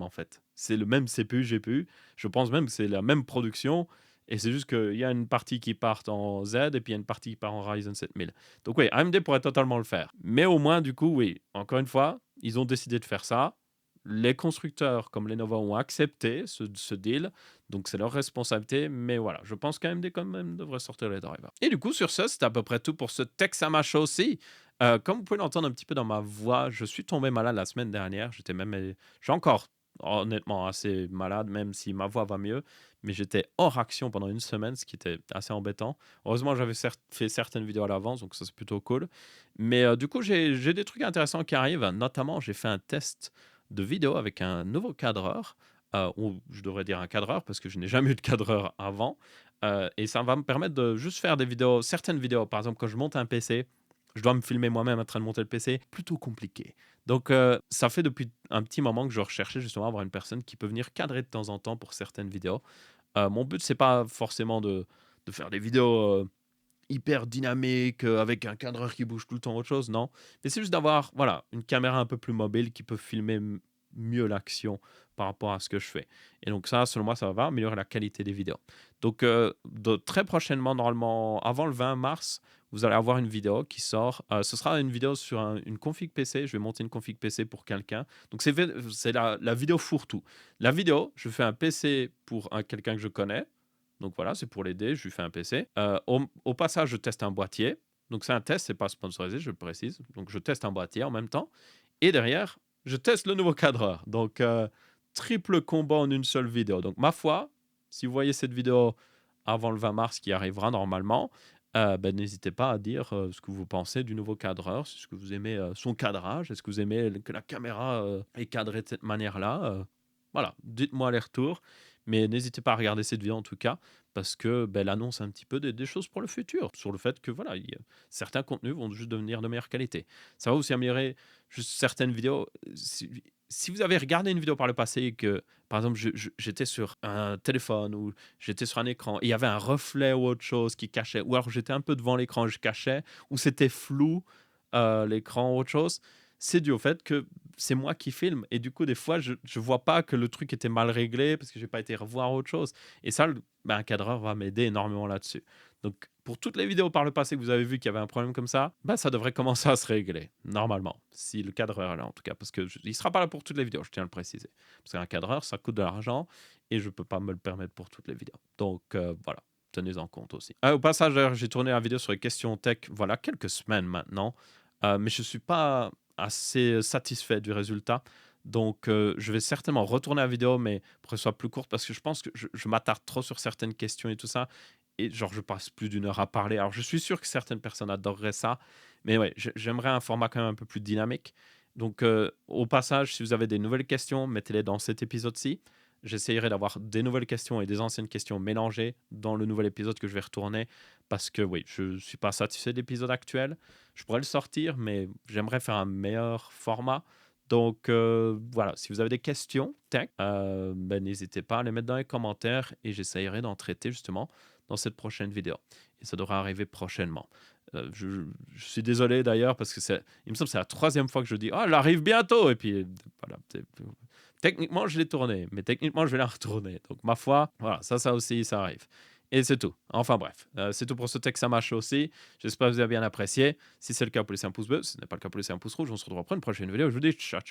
en fait. C'est le même CPU GPU. Je pense même que c'est la même production. Et c'est juste qu'il y a une partie qui part en Z et puis il y a une partie qui part en Ryzen 7000. Donc oui, AMD pourrait totalement le faire. Mais au moins, du coup, oui, encore une fois, ils ont décidé de faire ça. Les constructeurs comme Lenovo ont accepté ce deal. Donc c'est leur responsabilité. Mais voilà, je pense qu'AMD quand même devrait sortir les drivers. Et du coup, sur ça, c'est à peu près tout pour ce Texama Show aussi. Comme vous pouvez l'entendre un petit peu dans ma voix, je suis tombé malade la semaine dernière. J'ai encore honnêtement assez malade, même si ma voix va mieux. Mais j'étais hors action pendant une semaine, ce qui était assez embêtant. Heureusement, j'avais fait certaines vidéos à l'avance, donc ça c'est plutôt cool. Mais du coup, j'ai des trucs intéressants qui arrivent. Notamment, j'ai fait un test de vidéo avec un nouveau cadreur. Ou je devrais dire un cadreur parce que je n'ai jamais eu de cadreur avant. Et ça va me permettre de juste faire des vidéos, certaines vidéos. Par exemple, quand je monte un PC, je dois me filmer moi-même en train de monter le PC, plutôt compliqué. Donc, ça fait depuis un petit moment que je recherchais justement avoir une personne qui peut venir cadrer de temps en temps pour certaines vidéos. Mon but, c'est pas forcément de faire des vidéos hyper dynamiques avec un cadreur qui bouge tout le temps, autre chose, non. Mais c'est juste d'avoir voilà, une caméra un peu plus mobile qui peut filmer mieux l'action par rapport à ce que je fais. Et donc ça, selon moi, ça va améliorer la qualité des vidéos. Donc très prochainement, normalement, avant le 20 mars, vous allez avoir une vidéo qui sort. Ce sera une vidéo sur une config PC. Je vais monter une config PC pour quelqu'un. Donc c'est la vidéo fourre-tout. La vidéo, je fais un PC pour quelqu'un que je connais. Donc voilà, c'est pour l'aider, je lui fais un PC. Au passage, je teste un boîtier. Donc c'est un test, c'est pas sponsorisé, je le précise. Donc je teste un boîtier en même temps. Et derrière, je teste le nouveau cadreur. Donc triple combat en une seule vidéo. Donc ma foi, si vous voyez cette vidéo avant le 20 mars qui arrivera normalement, n'hésitez pas à dire ce que vous pensez du nouveau cadreur. Est-ce que vous aimez son cadrage? Est-ce que vous aimez que la caméra est cadrée de cette manière-là? Voilà, dites-moi les retours. Mais n'hésitez pas à regarder cette vidéo en tout cas, parce que elle annonce un petit peu des choses pour le futur, sur le fait que voilà, certains contenus vont juste devenir de meilleure qualité. Ça va aussi améliorer juste certaines vidéos. Si vous avez regardé une vidéo par le passé et que, par exemple, j'étais sur un téléphone ou j'étais sur un écran et il y avait un reflet ou autre chose qui cachait, ou alors j'étais un peu devant l'écran et je cachais, ou c'était flou l'écran ou autre chose, c'est dû au fait que c'est moi qui filme. Et du coup, des fois, je vois pas que le truc était mal réglé parce que j'ai pas été revoir autre chose. Et ça, un cadreur va m'aider énormément là-dessus. Donc, pour toutes les vidéos par le passé que vous avez vu qu'il y avait un problème comme ça, ça devrait commencer à se régler, normalement. Si le cadreur est là, en tout cas. Parce que il sera pas là pour toutes les vidéos, je tiens à le préciser. Parce qu'un cadreur, ça coûte de l'argent et je peux pas me le permettre pour toutes les vidéos. Donc, voilà. Tenez en compte aussi. Au passage, d'ailleurs, j'ai tourné la vidéo sur les questions tech, voilà, quelques semaines maintenant. Mais je suis pas assez satisfait du résultat. Donc, je vais certainement retourner la vidéo, mais pour que ce soit plus courte, parce que je pense que je m'attarde trop sur certaines questions et tout ça. Et genre, je passe plus d'une heure à parler. Alors, je suis sûr que certaines personnes adoreraient ça. Mais ouais, j'aimerais un format quand même un peu plus dynamique. Donc, au passage, si vous avez des nouvelles questions, mettez-les dans cet épisode-ci. J'essayerai d'avoir des nouvelles questions et des anciennes questions mélangées dans le nouvel épisode que je vais retourner. Parce que oui, je ne suis pas satisfait de l'épisode actuel. Je pourrais le sortir, mais j'aimerais faire un meilleur format. Donc voilà, si vous avez des questions tech, ben, n'hésitez pas à les mettre dans les commentaires et j'essayerai d'en traiter justement dans cette prochaine vidéo. Et ça devrait arriver prochainement. Je suis désolé d'ailleurs parce que il me semble que c'est la troisième fois que je dis «Ah, elle arrive bientôt!» et puis voilà, techniquement je l'ai tourné, mais techniquement je vais la retourner. Donc ma foi, voilà, ça aussi, ça arrive. Et c'est tout. Enfin bref, c'est tout pour ce texte, ça marche aussi. J'espère que vous avez bien apprécié. Si c'est le cas, vous pouvez laisser un pouce bleu. Si ce n'est pas le cas, vous pouvez laisser un pouce rouge. On se retrouve après une prochaine vidéo. Je vous dis ciao, ciao.